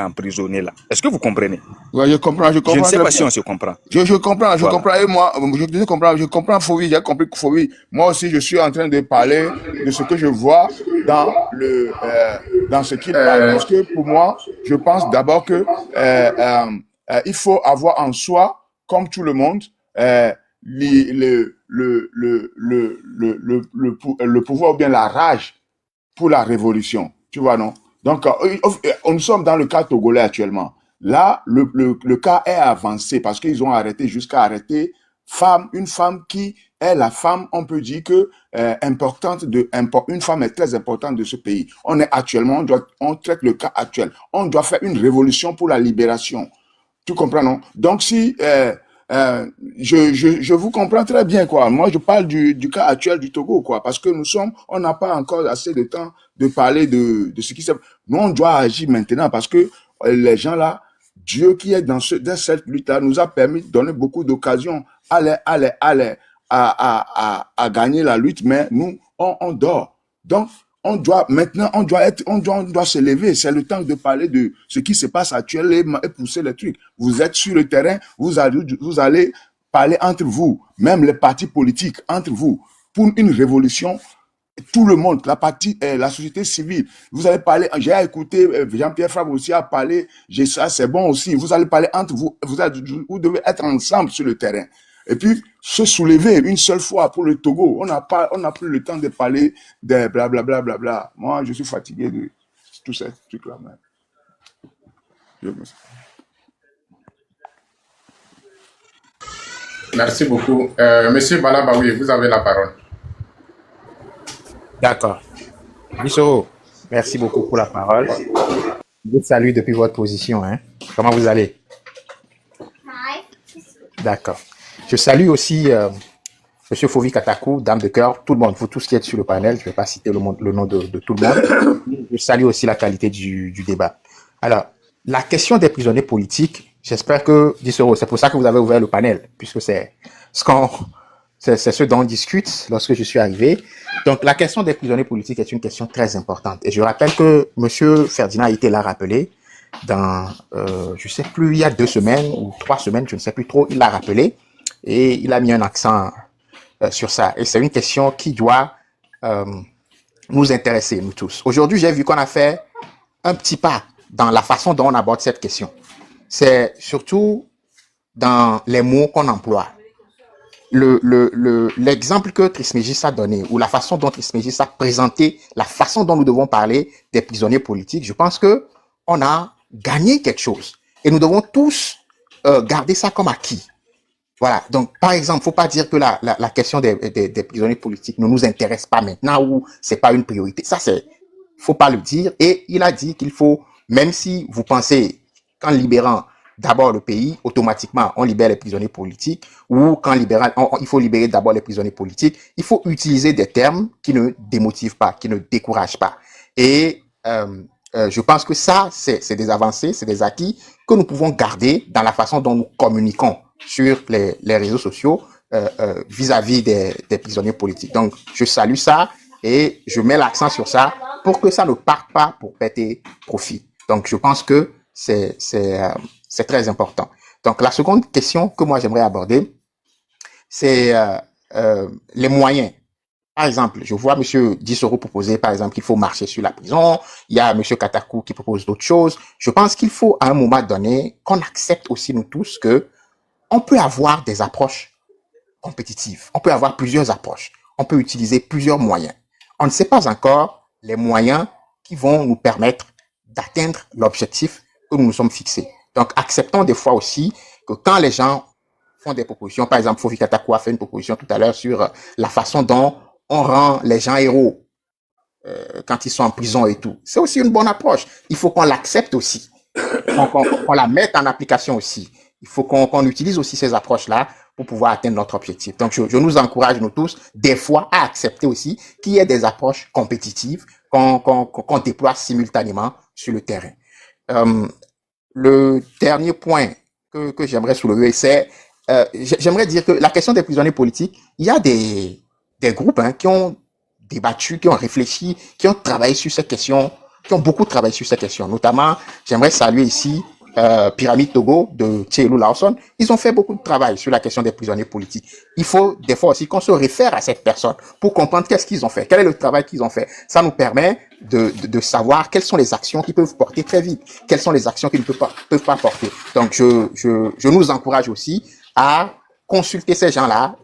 emprisonnés là. Est-ce que vous comprenez? Ouais, je comprends Je ne sais très pas si bien. on se comprend. Je comprends, je Voilà. comprends. Et moi, je comprends Fauvi, j'ai compris que Fauvi. Moi aussi, je suis en train de parler de ce que je vois dans ce qu'il parle. Parce que pour moi, je pense d'abord que il faut avoir en soi, comme tout le monde, le pouvoir ou bien la rage pour la révolution. Tu vois, non? Donc, nous sommes dans le cas togolais actuellement. Là, le cas est avancé parce qu'ils ont arrêté jusqu'à arrêter une femme qui est la femme, on peut dire que une femme est très importante de ce pays. On est actuellement, on traite le cas actuel. On doit faire une révolution pour la libération. Tu comprends, non? Donc, si je vous comprends très bien, quoi. Moi, je parle du cas actuel du Togo, quoi, parce que on n'a pas encore assez de temps de parler de ce qui se. Nous, on doit agir maintenant parce que les gens là, Dieu qui est dans cette lutte-là, nous a permis de donner beaucoup d'occasions à gagner la lutte, mais nous, on dort. Donc, on doit se lever. C'est le temps de parler de ce qui se passe actuellement et pousser les trucs. Vous êtes sur le terrain, vous allez parler entre vous, même les partis politiques entre vous, pour une révolution. Tout le monde, la société civile. Vous allez parler, j'ai écouté Jean-Pierre Fabre aussi a parlé, ça c'est bon aussi. Vous allez parler entre vous, vous devez être ensemble sur le terrain. Et puis, se soulever une seule fois pour le Togo. On n'a plus le temps de parler de blablabla. Bla, bla, bla. Moi, je suis fatigué de tout ces trucs-là. Merci beaucoup. Monsieur Balabaoui, vous avez la parole. D'accord. Bissoro, merci beaucoup pour la parole. Je vous salue depuis votre position. Hein. Comment vous allez? D'accord. Je salue aussi Monsieur Fauvi Katakou, Dame de cœur, tout le monde, vous tous qui êtes sur le panel. Je ne vais pas citer le nom de tout le monde. Je salue aussi la qualité du débat. Alors, la question des prisonniers politiques, j'espère que, Bissoro, c'est pour ça que vous avez ouvert le panel, puisque c'est ce dont on discute lorsque je suis arrivé. Donc, la question des prisonniers politiques est une question très importante. Et je rappelle que M. Ferdinand a été là rappelé dans, je ne sais plus, il y a 2 semaines ou 3 semaines, je ne sais plus trop, il l'a rappelé et il a mis un accent sur ça. Et c'est une question qui doit nous intéresser, nous tous. Aujourd'hui, j'ai vu qu'on a fait un petit pas dans la façon dont on aborde cette question. C'est surtout dans les mots qu'on emploie. L'exemple que Trismégis a donné, ou la façon dont Trismégis a présenté, la façon dont nous devons parler des prisonniers politiques, je pense que on a gagné quelque chose. Et nous devons tous garder ça comme acquis. Voilà. Donc, par exemple, faut pas dire que la question des prisonniers politiques ne nous intéresse pas maintenant ou c'est pas une priorité. Ça, faut pas le dire. Et il a dit qu'il faut, même si vous pensez qu'en libérant d'abord le pays, automatiquement, on libère les prisonniers politiques, ou qu'en libérant, il faut libérer d'abord les prisonniers politiques, il faut utiliser des termes qui ne démotivent pas, qui ne découragent pas. Et je pense que ça, c'est des avancées, c'est des acquis que nous pouvons garder dans la façon dont nous communiquons sur les réseaux sociaux vis-à-vis des prisonniers politiques. Donc, je salue ça et je mets l'accent sur ça pour que ça ne parte pas pour péter profit. Donc, je pense que c'est très important. Donc, la seconde question que moi j'aimerais aborder, c'est les moyens. Par exemple, je vois M. Dissoro proposer, par exemple, qu'il faut marcher sur la prison. Il y a M. Katakou qui propose d'autres choses. Je pense qu'il faut, à un moment donné, qu'on accepte aussi, nous tous, que on peut avoir des approches compétitives. On peut avoir plusieurs approches. On peut utiliser plusieurs moyens. On ne sait pas encore les moyens qui vont nous permettre d'atteindre l'objectif que nous nous sommes fixés. Donc, acceptons des fois aussi que quand les gens font des propositions, par exemple, Fauvi Katakou a fait une proposition tout à l'heure sur la façon dont on rend les gens héros quand ils sont en prison et tout. C'est aussi une bonne approche. Il faut qu'on l'accepte aussi, qu'on la mette en application aussi. Il faut qu'on utilise aussi ces approches-là pour pouvoir atteindre notre objectif. Donc, je nous encourage, nous tous, des fois, à accepter aussi qu'il y ait des approches compétitives qu'on déploie simultanément sur le terrain. Le dernier point que j'aimerais soulever, c'est j'aimerais dire que la question des prisonniers politiques, il y a des groupes qui ont débattu, qui ont réfléchi, qui ont travaillé sur cette question qui ont beaucoup travaillé sur cette question. Notamment, j'aimerais saluer ici Pyramide Togo de Tchelou Lawson. Ils ont fait beaucoup de travail sur la question des prisonniers politiques. Il faut des fois aussi qu'on se réfère à cette personne pour comprendre qu'est-ce qu'ils ont fait, quel est le travail qu'ils ont fait. Ça nous permet de savoir quelles sont les actions qu'ils peuvent porter très vite, quelles sont les actions qu'ils ne peuvent pas porter. Donc, je nous encourage aussi à consulter ces gens-là.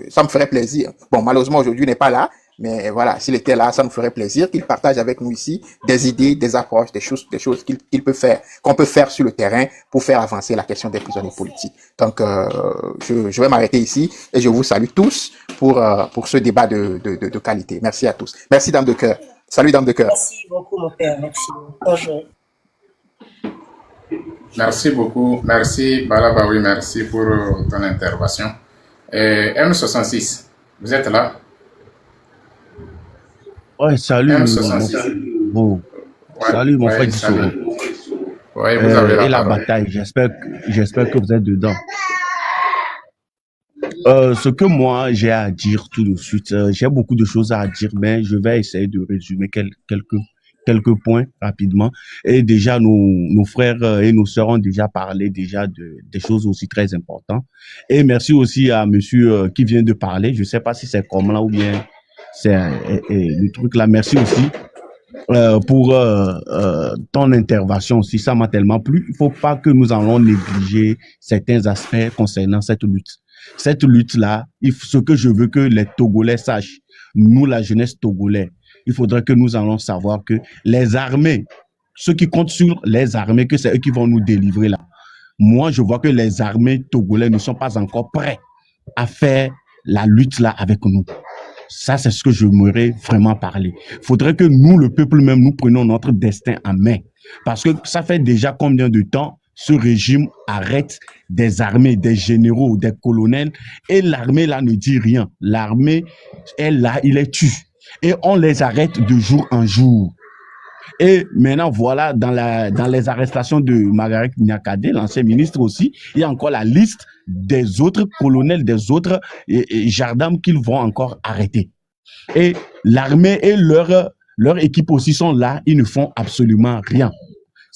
Ça me ferait plaisir. Bon, malheureusement, aujourd'hui, il n'est pas là. Mais voilà, s'il était là, ça nous ferait plaisir qu'il partage avec nous ici des idées, des approches, des choses qu'il peut faire, qu'on peut faire sur le terrain pour faire avancer la question des prisonniers politiques. Donc, je vais m'arrêter ici et je vous salue tous pour ce débat de qualité. Merci à tous. Merci, Dame de Cœur. Salut, Dame de Cœur. Merci beaucoup, mon père. Merci. Bonjour. Merci beaucoup. Merci, Balabaoui, merci pour ton intervention. M66, vous êtes là? Ouais, salut, M66. bon, Ouais, salut mon ouais, frère Dissoro. salut. Oui, vous avez Et la parole. bataille, j'espère que vous êtes dedans. Ce que moi j'ai à dire tout de suite, j'ai beaucoup de choses à dire, mais je vais essayer de résumer quelques points rapidement. Et déjà, nos frères et nos sœurs ont déjà parlé déjà des choses aussi très importantes. Et merci aussi à monsieur qui vient de parler. Je sais pas si c'est comme là ou bien c'est le truc là. Merci aussi pour ton intervention aussi. Ça m'a tellement plu. Il faut pas que nous allons négliger certains aspects concernant cette lutte. Cette lutte-là, ce que je veux que les Togolais sachent, nous, la jeunesse togolaise, il faudrait que nous allons savoir que les armées, ceux qui comptent sur les armées, que c'est eux qui vont nous délivrer là. Moi, je vois que les armées togolaises ne sont pas encore prêts à faire la lutte là avec nous. Ça, c'est ce que j'aimerais vraiment parler. Il faudrait que nous, le peuple même, nous prenions notre destin en main. Parce que ça fait déjà combien de temps ce régime arrête des armées, des généraux, des colonels, et l'armée là ne dit rien. L'armée est là, il les tue. Et on les arrête de jour en jour. Et maintenant, voilà, dans les arrestations de Margaret Nyakade, l'ancien ministre aussi, il y a encore la liste des autres colonels, des autres gendarmes qu'ils vont encore arrêter. Et l'armée et leur équipe aussi sont là, ils ne font absolument rien.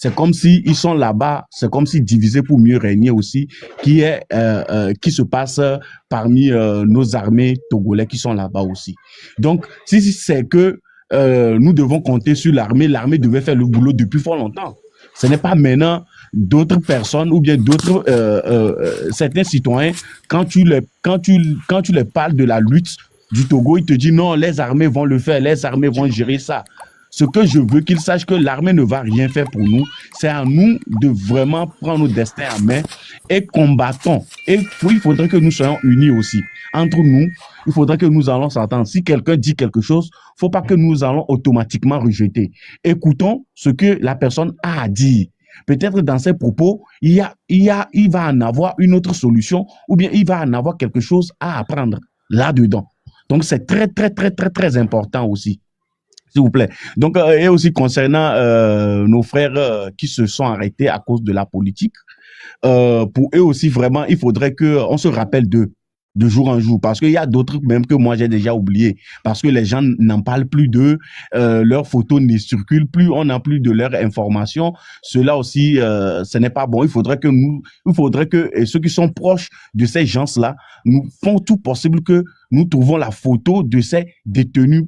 C'est comme si ils sont là-bas, c'est comme si diviser pour mieux régner aussi, qui se passe parmi nos armées togolais qui sont là-bas aussi. Donc, si c'est que nous devons compter sur l'armée, l'armée devait faire le boulot depuis fort longtemps. Ce n'est pas maintenant d'autres personnes ou bien d'autres certains citoyens, quand tu les parles de la lutte du Togo, ils te disent non, les armées vont le faire, les armées vont gérer ça. Ce que je veux qu'ils sachent que l'armée ne va rien faire pour nous, c'est à nous de vraiment prendre nos destins en main et combattons. Et il faudrait que nous soyons unis aussi. Entre nous, il faudrait que nous allons s'entendre. Si quelqu'un dit quelque chose, faut pas que nous allons automatiquement rejeter. Écoutons ce que la personne a à dire. Peut-être dans ses propos, il va en avoir une autre solution ou bien il va en avoir quelque chose à apprendre là-dedans. Donc, c'est très, très, très, très, très important aussi. S'il vous plaît. Donc, et aussi concernant nos frères qui se sont arrêtés à cause de la politique, pour eux aussi, vraiment, il faudrait qu'on se rappelle d'eux de jour en jour, parce qu'il y a d'autres même que moi j'ai déjà oublié, parce que les gens n'en parlent plus d'eux, leurs photos ne circulent plus, on n'a plus de leurs informations. Cela aussi, ce n'est pas bon. Il faudrait que ceux qui sont proches de ces gens-là, nous font tout possible que nous trouvons la photo de ces détenus,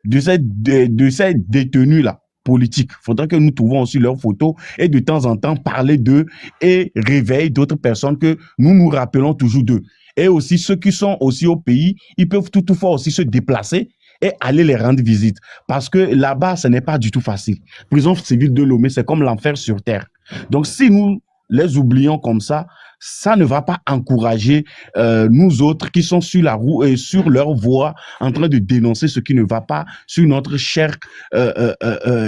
de ces détenus-là politiques. Il faudrait que nous trouvons aussi leurs photos et de temps en temps parler d'eux et réveiller d'autres personnes que nous nous rappelons toujours d'eux. Et aussi, ceux qui sont aussi au pays, ils peuvent toutefois aussi se déplacer et aller les rendre visite. Parce que là-bas, ce n'est pas du tout facile. Prison civile de Lomé, c'est comme l'enfer sur terre. Donc, si nous les oublions comme ça ne va pas encourager nous autres qui sont sur la roue et sur leur voie en train de dénoncer ce qui ne va pas sur notre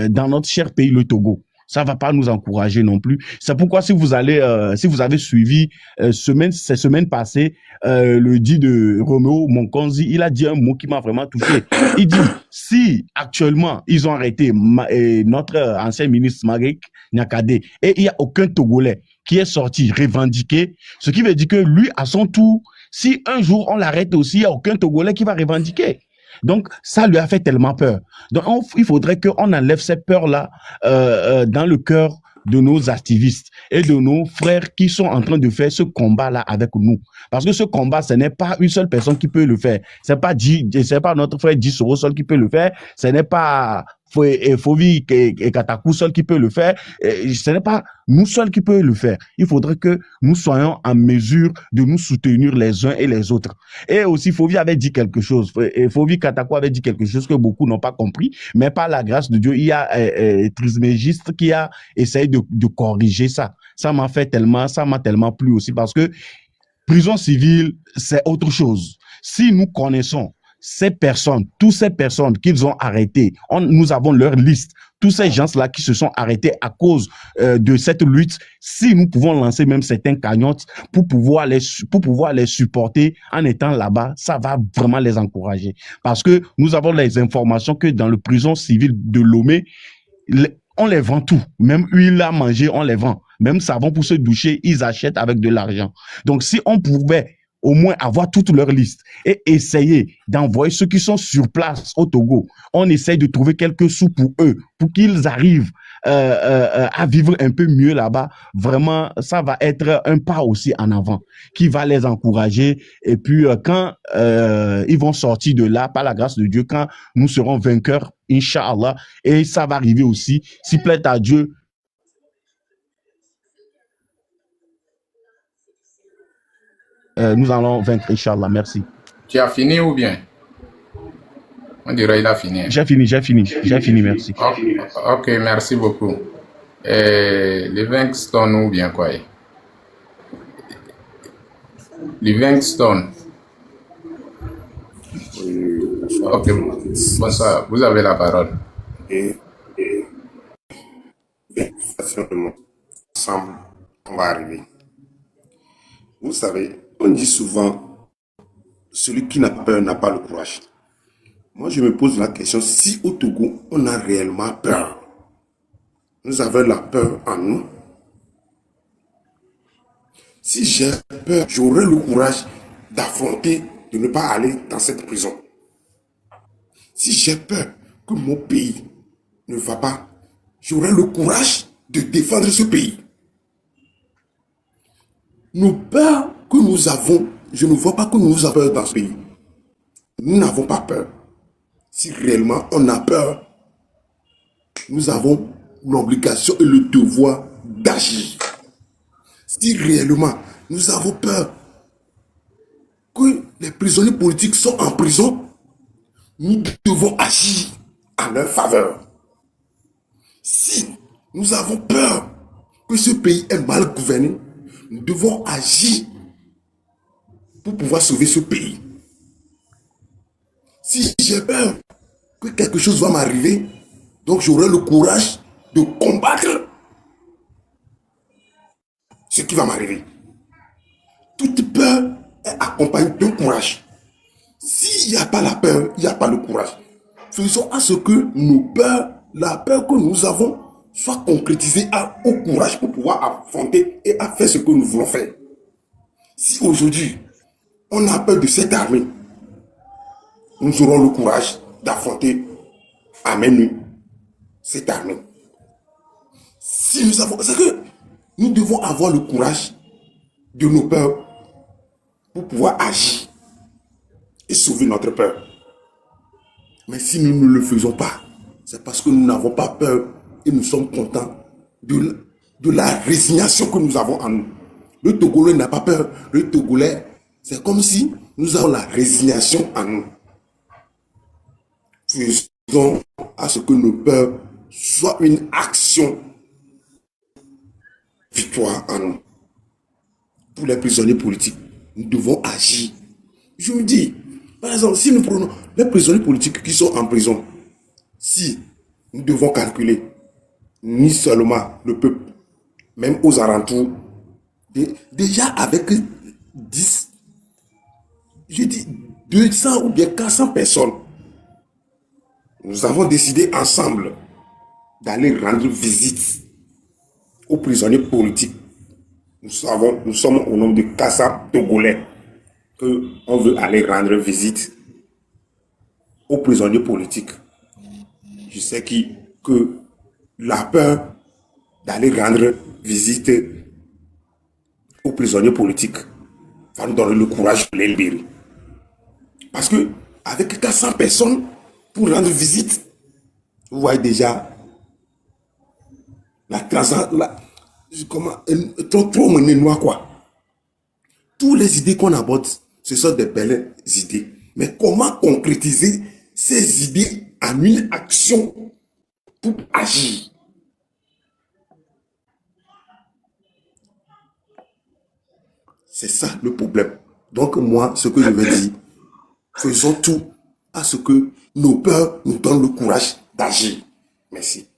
dans notre cher pays, le Togo. Ça va pas nous encourager non plus. C'est pourquoi si vous avez suivi ces semaines passées, le dit de Roméo Monkonzi, il a dit un mot qui m'a vraiment touché. Il dit, si actuellement ils ont arrêté notre ancien ministre Marek Nyakade et il y a aucun Togolais qui est sorti revendiquer, ce qui veut dire que lui, à son tour, si un jour on l'arrête aussi, il n'y a aucun Togolais qui va revendiquer. Donc, ça lui a fait tellement peur. Donc, il faudrait qu'on enlève cette peur-là dans le cœur de nos activistes et de nos frères qui sont en train de faire ce combat-là avec nous. Parce que ce combat, ce n'est pas une seule personne qui peut le faire. C'est pas notre frère Guy Soro seul qui peut le faire. Ce n'est pas Fovi et Katakou seul qui peut le faire. Ce n'est pas nous seuls qui peut le faire. Il faudrait que nous soyons en mesure de nous soutenir les uns et les autres. Et aussi, Fovi avait dit quelque chose. Et Fovi Katakou avait dit quelque chose que beaucoup n'ont pas compris. Mais par la grâce de Dieu, il y a Trismégiste qui a essayé de corriger ça. Ça m'a tellement plu aussi parce que prison civile, c'est autre chose. Si nous connaissons ces personnes, toutes ces personnes qu'ils ont arrêtées, nous avons leur liste, tous ces gens-là qui se sont arrêtés à cause de cette lutte, si nous pouvons lancer même certaines cagnottes pour pouvoir les supporter en étant là-bas, ça va vraiment les encourager. Parce que nous avons les informations que dans le prison civil de Lomé, on les vend tout. Même huile à manger, on les vend. Même savon pour se doucher, ils achètent avec de l'argent. Donc, si on pouvait au moins avoir toute leur liste et essayer d'envoyer ceux qui sont sur place au Togo, on essaye de trouver quelques sous pour eux, pour qu'ils arrivent à vivre un peu mieux là-bas. Vraiment, ça va être un pas aussi en avant qui va les encourager. Et puis, quand ils vont sortir de là, par la grâce de Dieu, quand nous serons vainqueurs, Inch'Allah, et ça va arriver aussi, s'il plaît à Dieu, nous allons vaincre, Inch'Allah. Merci. Tu as fini ou bien? On dirait qu'il a fini. J'ai fini, merci. Ok, merci beaucoup. Livingstone ou bien quoi? Livingstone. Ok, bonsoir, vous avez la parole. Et facilement, ensemble, on va arriver. Vous savez, on dit souvent, celui qui n'a pas peur n'a pas le courage. Moi, je me pose la question, si au Togo, on a réellement peur, nous avons la peur en nous. Si j'ai peur, j'aurai le courage d'affronter, de ne pas aller dans cette prison. Si j'ai peur que mon pays ne va pas, j'aurai le courage de défendre ce pays. Nos peurs que nous avons, je ne vois pas que nous avons peur dans ce pays. Nous n'avons pas peur. Si réellement on a peur, nous avons l'obligation et le devoir d'agir. Si réellement nous avons peur que les prisonniers politiques sont en prison, nous devons agir en leur faveur. Si nous avons peur que ce pays est mal gouverné, nous devons agir pour pouvoir sauver ce pays. Si j'ai peur que quelque chose va m'arriver, donc j'aurai le courage de combattre ce qui va m'arriver. Toute peur est accompagnée d'un courage. S'il n'y a pas la peur, il n'y a pas le courage. Faisons à ce que nos peurs, la peur que nous avons, soit concrétisée au courage pour pouvoir affronter et à faire ce que nous voulons faire. Si aujourd'hui, on a peur de cette armée, nous aurons le courage d'affronter à main nue cette armée. Si nous avons, c'est que nous devons avoir le courage de nos peurs pour pouvoir agir et sauver notre peur. Mais si nous ne le faisons pas, c'est parce que nous n'avons pas peur et nous sommes contents de la résignation que nous avons en nous. Le Togolais n'a pas peur. Le Togolais, c'est comme si nous avons la résignation en nous. Faisons à ce que nos peurs soient une action victoire en nous. Pour les prisonniers politiques, nous devons agir. Je me dis, par exemple, si nous prenons les prisonniers politiques qui sont en prison, si nous devons calculer, ni seulement le peuple, même aux alentours, déjà avec 10, je dis 200 ou bien 400 personnes, nous avons décidé ensemble d'aller rendre visite aux prisonniers politiques. Nous sommes au nombre de 400 Togolais qu'on veut aller rendre visite. aux prisonniers politiques. Je sais que la peur d'aller rendre visite aux prisonniers politiques va nous donner le courage de les libérer. Parce que avec 400 personnes pour rendre visite, vous voyez déjà la comment, trop mené noir quoi. Toutes les idées qu'on aborde, ce sont des belles idées. Mais comment concrétiser ces idées en une action pour agir? C'est ça le problème. Donc moi, ce que je veux dire, faisons tout à ce que nos peurs nous donnent le courage d'agir. Merci.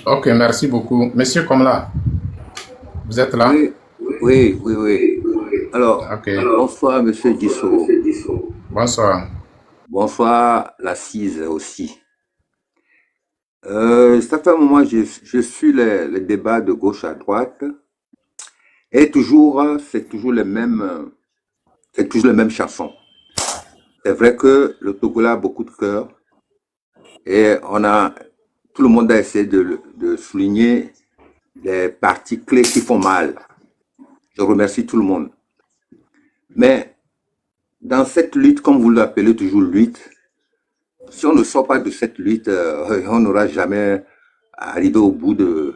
Ok, merci beaucoup. Monsieur Komla, vous êtes là? Oui. Alors, Ok, bonsoir, monsieur Dissot. bonsoir. Bonsoir, l'assise aussi. Ça fait un moment, je suis les débats de gauche à droite. Et c'est toujours les mêmes chansons. C'est vrai que le Togolais a beaucoup de cœur. Et tout le monde a essayé de souligner les parties clés qui font mal. Je remercie tout le monde. Mais dans cette lutte, comme vous l'appelez toujours lutte, si on ne sort pas de cette lutte, on n'aura jamais arrivé au bout de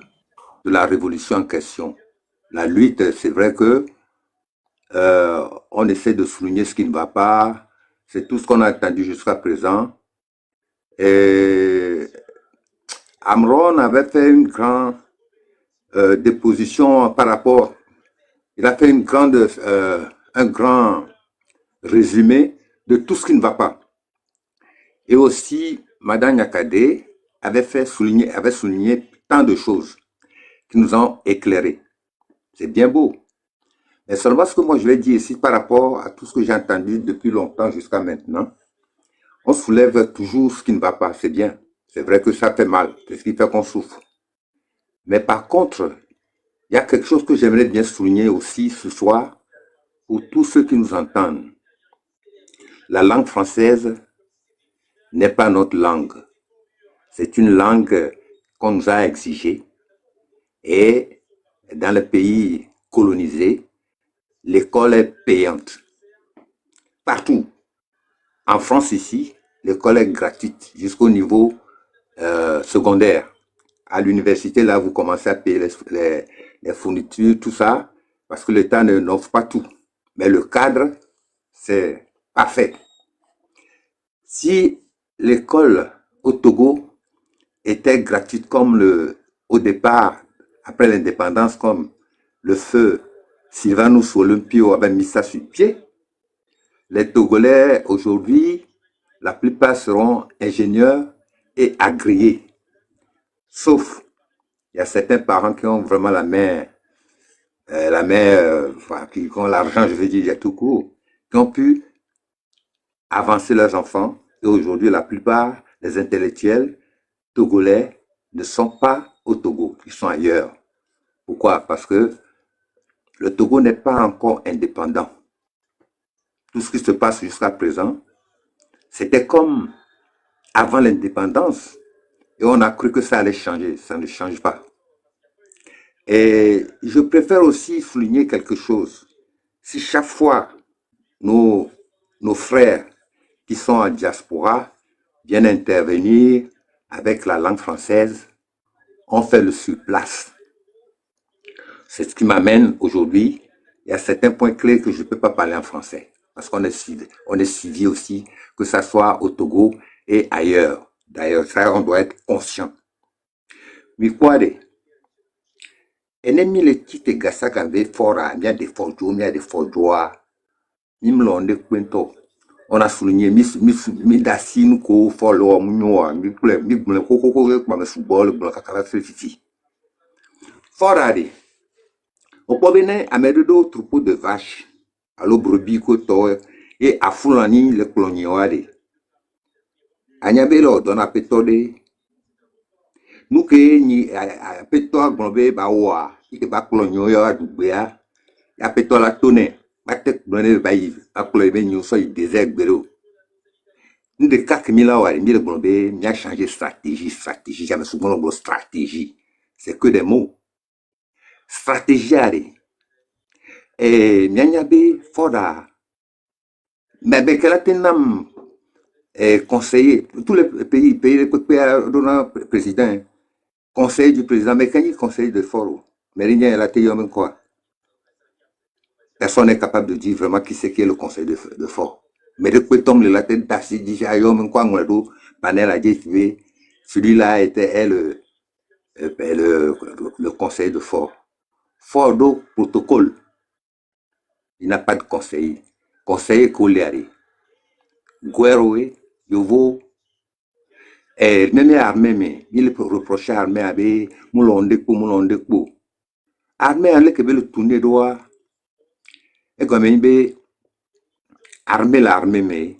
la révolution en question. La lutte, c'est vrai que on essaie de souligner ce qui ne va pas. C'est tout ce qu'on a entendu jusqu'à présent. Et Amron avait fait une grande déposition par rapport. Il a fait un grand résumé de tout ce qui ne va pas. Et aussi, Madame Nyakade avait souligné tant de choses qui nous ont éclairés. C'est bien beau. Mais seulement ce que moi je vais dire ici par rapport à tout ce que j'ai entendu depuis longtemps jusqu'à maintenant, on soulève toujours ce qui ne va pas, c'est bien. C'est vrai que ça fait mal, c'est ce qui fait qu'on souffre. Mais par contre, il y a quelque chose que j'aimerais bien souligner aussi ce soir pour tous ceux qui nous entendent. La langue française n'est pas notre langue. C'est une langue qu'on nous a exigée. Et dans les pays colonisés, l'école est payante. Partout. En France ici, l'école est gratuite jusqu'au niveau secondaire. À l'université, là, vous commencez à payer les fournitures, tout ça, parce que l'État n'offre pas tout. Mais le cadre, c'est parfait. Si l'école au Togo était gratuite comme au départ, après l'indépendance, comme le feu Sylvanus Olympio avait mis ça sur pied, les Togolais aujourd'hui, la plupart seront ingénieurs et agréés. Sauf, il y a certains parents qui ont vraiment la main, qui ont l'argent, je veux dire, tout court, qui ont pu avancer leurs enfants. Et aujourd'hui, la plupart des intellectuels togolais ne sont pas au Togo, ils sont ailleurs. Pourquoi? Parce que le Togo n'est pas encore indépendant. Tout ce qui se passe jusqu'à présent, c'était comme avant l'indépendance. Et on a cru que ça allait changer. Ça ne change pas. Et je préfère aussi souligner quelque chose. Si chaque fois nos frères qui sont en diaspora viennent intervenir avec la langue française, on fait le surplace. C'est ce qui m'amène aujourd'hui. Il y a certains points clés que je ne peux pas parler en français. Parce qu'on est suivi aussi, que ce soit au Togo et ailleurs. D'ailleurs, ça, on doit être conscient. Mais quoi de? Ennemi le kite gasa kave fora, il y a des forgeaux, il y a des forgeois. Nimlonde kwento. On a souligné mi dasinu ko folo munyoa, mi ble koko kwa me football, ble kakala fifi. Fora de. On peut venir à mettre d'autres troupeaux de vaches, à l'eau brebis koto et à foulani le colonioade. Anyabelo don apetode. Nous que ni apetoa globé bawa, ike ba colonio ya dubea, apetoa la tonne, Batek blonde bayi, akolo be nyu so il désert gbero. Nous de 4000 ans, il a changé stratégie, jamais souvent le stratégie. C'est que des mots. Stratégie, allez. Et Mianyabe, Foda, mais quel a été conseiller, tous les pays, le président, conseiller du président, mais quand il conseiller de Foro, mais il y a la quoi. Personne n'est capable de dire vraiment qui c'est qui est le conseil de Fort. Mais de quoi tombe la tête d'Assi, dit quoi, panel a dit, celui-là était le conseil de Fort. Fort d'eau, protocole. Il n'a pas de conseiller. Conseiller Koliari. Guerre, Yovo, et même armée, mais il peut reprocher à l'armée, avec Moulondekpo. Armée, elle est le tourner droit. Et comme il est armé l'armée, mais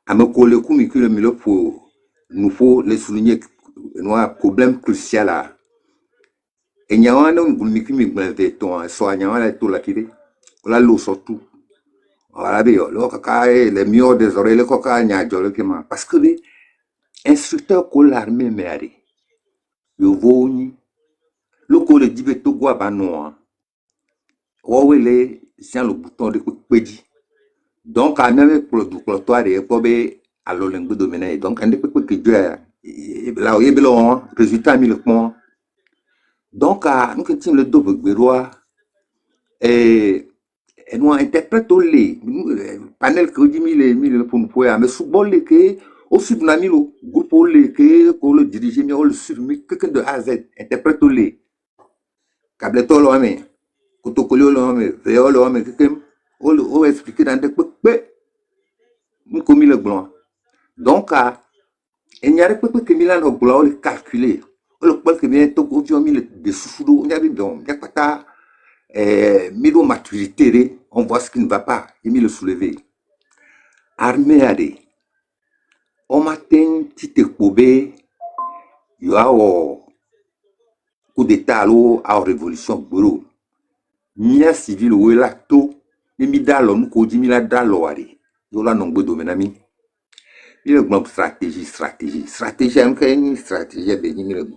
à me coller comme il le faut, nous faut les souligner, un problème crucial là. Et il y a un homme qui me dit, soit il y a un tout la tiré, la l'eau surtout. Voilà, les mieux des oreilles, les coca, il y a un parce que les instructeurs que l'armée m'a dit, ils vont, le col de Dibeto Guabanoa, où il est, c'est le bouton de Pédi. Donc, à même pour le doctoire et pour à l'Olympe dominé. Donc, un des peu que Dieu là où il est le résultat mis le point. Donc, à nous qui le double bureau et nous interprétons les panels que dit mille pour nous pouvoir, mais sous les que au sud n'a mis le groupe les que pour le diriger, mais on le surmis que de A à Z interprétons les câble tout l'homme, protocole l'homme, vélo l'homme, que on expliquer dans des peu nous commis le blanc. Donc, il n'y a pas que Milan au blanc, le calculer. Le point que vient tout au mis de sous-sous, il y a bien, il y a pas mis de maturité, on voit ce qui ne va pas, il met le soulever. Armée à des. Au matin, tu te coubé, il y a un coup d'état à révolution bureau. Nia civil ou là tout, les midalo, nous codi mila daloari. Yola non beau domenami. Il y a une stratégie, une stratégie de numéro.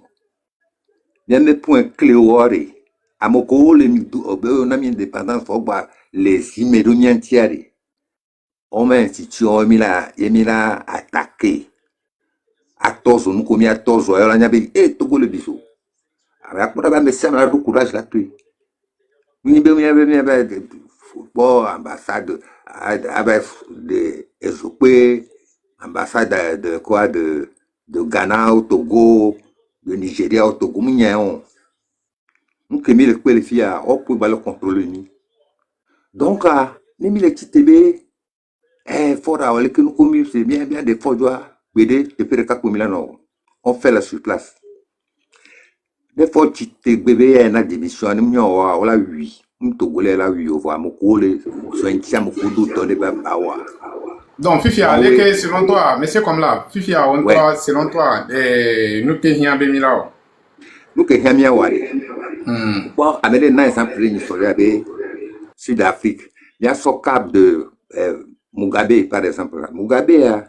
Il y a des points clés au ori. À mon co, les midou, indépendance, faut voir les immédiats tiers. On m'a institué, on m'a attaqué. À tous, nous commis à tous, on a dit, eh, tout le bisou. Alors, après, mais ça m'a le courage là-dessus. Bon, ambassade avec des Ezopé, ambassade de quoi de Ghana au Togo, de Nigeria au Togo, nous qui mis le qualifié à pour le contrôler. Donc, les mille TTB, faut avoir que nous commis, c'est bien des fois, aider de faire le Milano. On fait la surplace. Des fois, tu te bébé à une démission, on l'a oui. Togolais là, oui, on va me coller, donc, Fifia, selon toi, monsieur comme là, Fifia, on doit, selon toi, nous qui y a bémilao. Nous qui y a miawari. Bon, avec un exemple, une histoire de Sud-Afrique. Il y a ce cap de Mugabe, par exemple. Mugabe,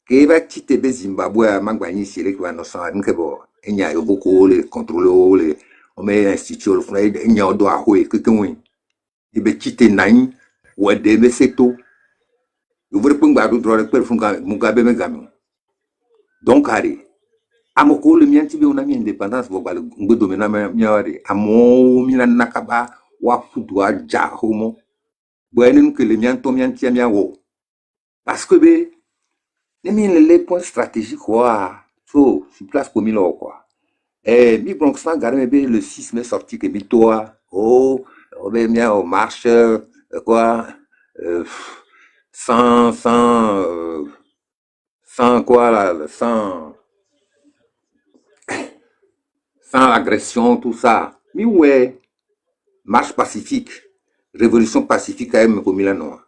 qui va quitter Zimbabwe, Mangwani, c'est qui va nous s'en bon. Il y a beaucoup de contrôleurs, on met institut le fond, il y a un doigt à quelqu'un. Il va quitter Naï, ou à des messieurs. Vous voulez pas que droit de Mugabe me gagne. Donc, allez. À mon col, le mien, tu veux une indépendance, vous allez me dominer miawari. À mon Milan Nakaba, ou à Foudoua, Jahomo. Vous voyez que le mien tombe bien miawo. Parce que, les points stratégiques, quoi. So, sur place pour Milo, quoi. Et mi Bronxan garé le 6 mai sorti que Mitoa, on bien au marche, quoi, sans quoi là, sans agression, tout ça. Mais ouais, marche pacifique, révolution pacifique à M. Milano.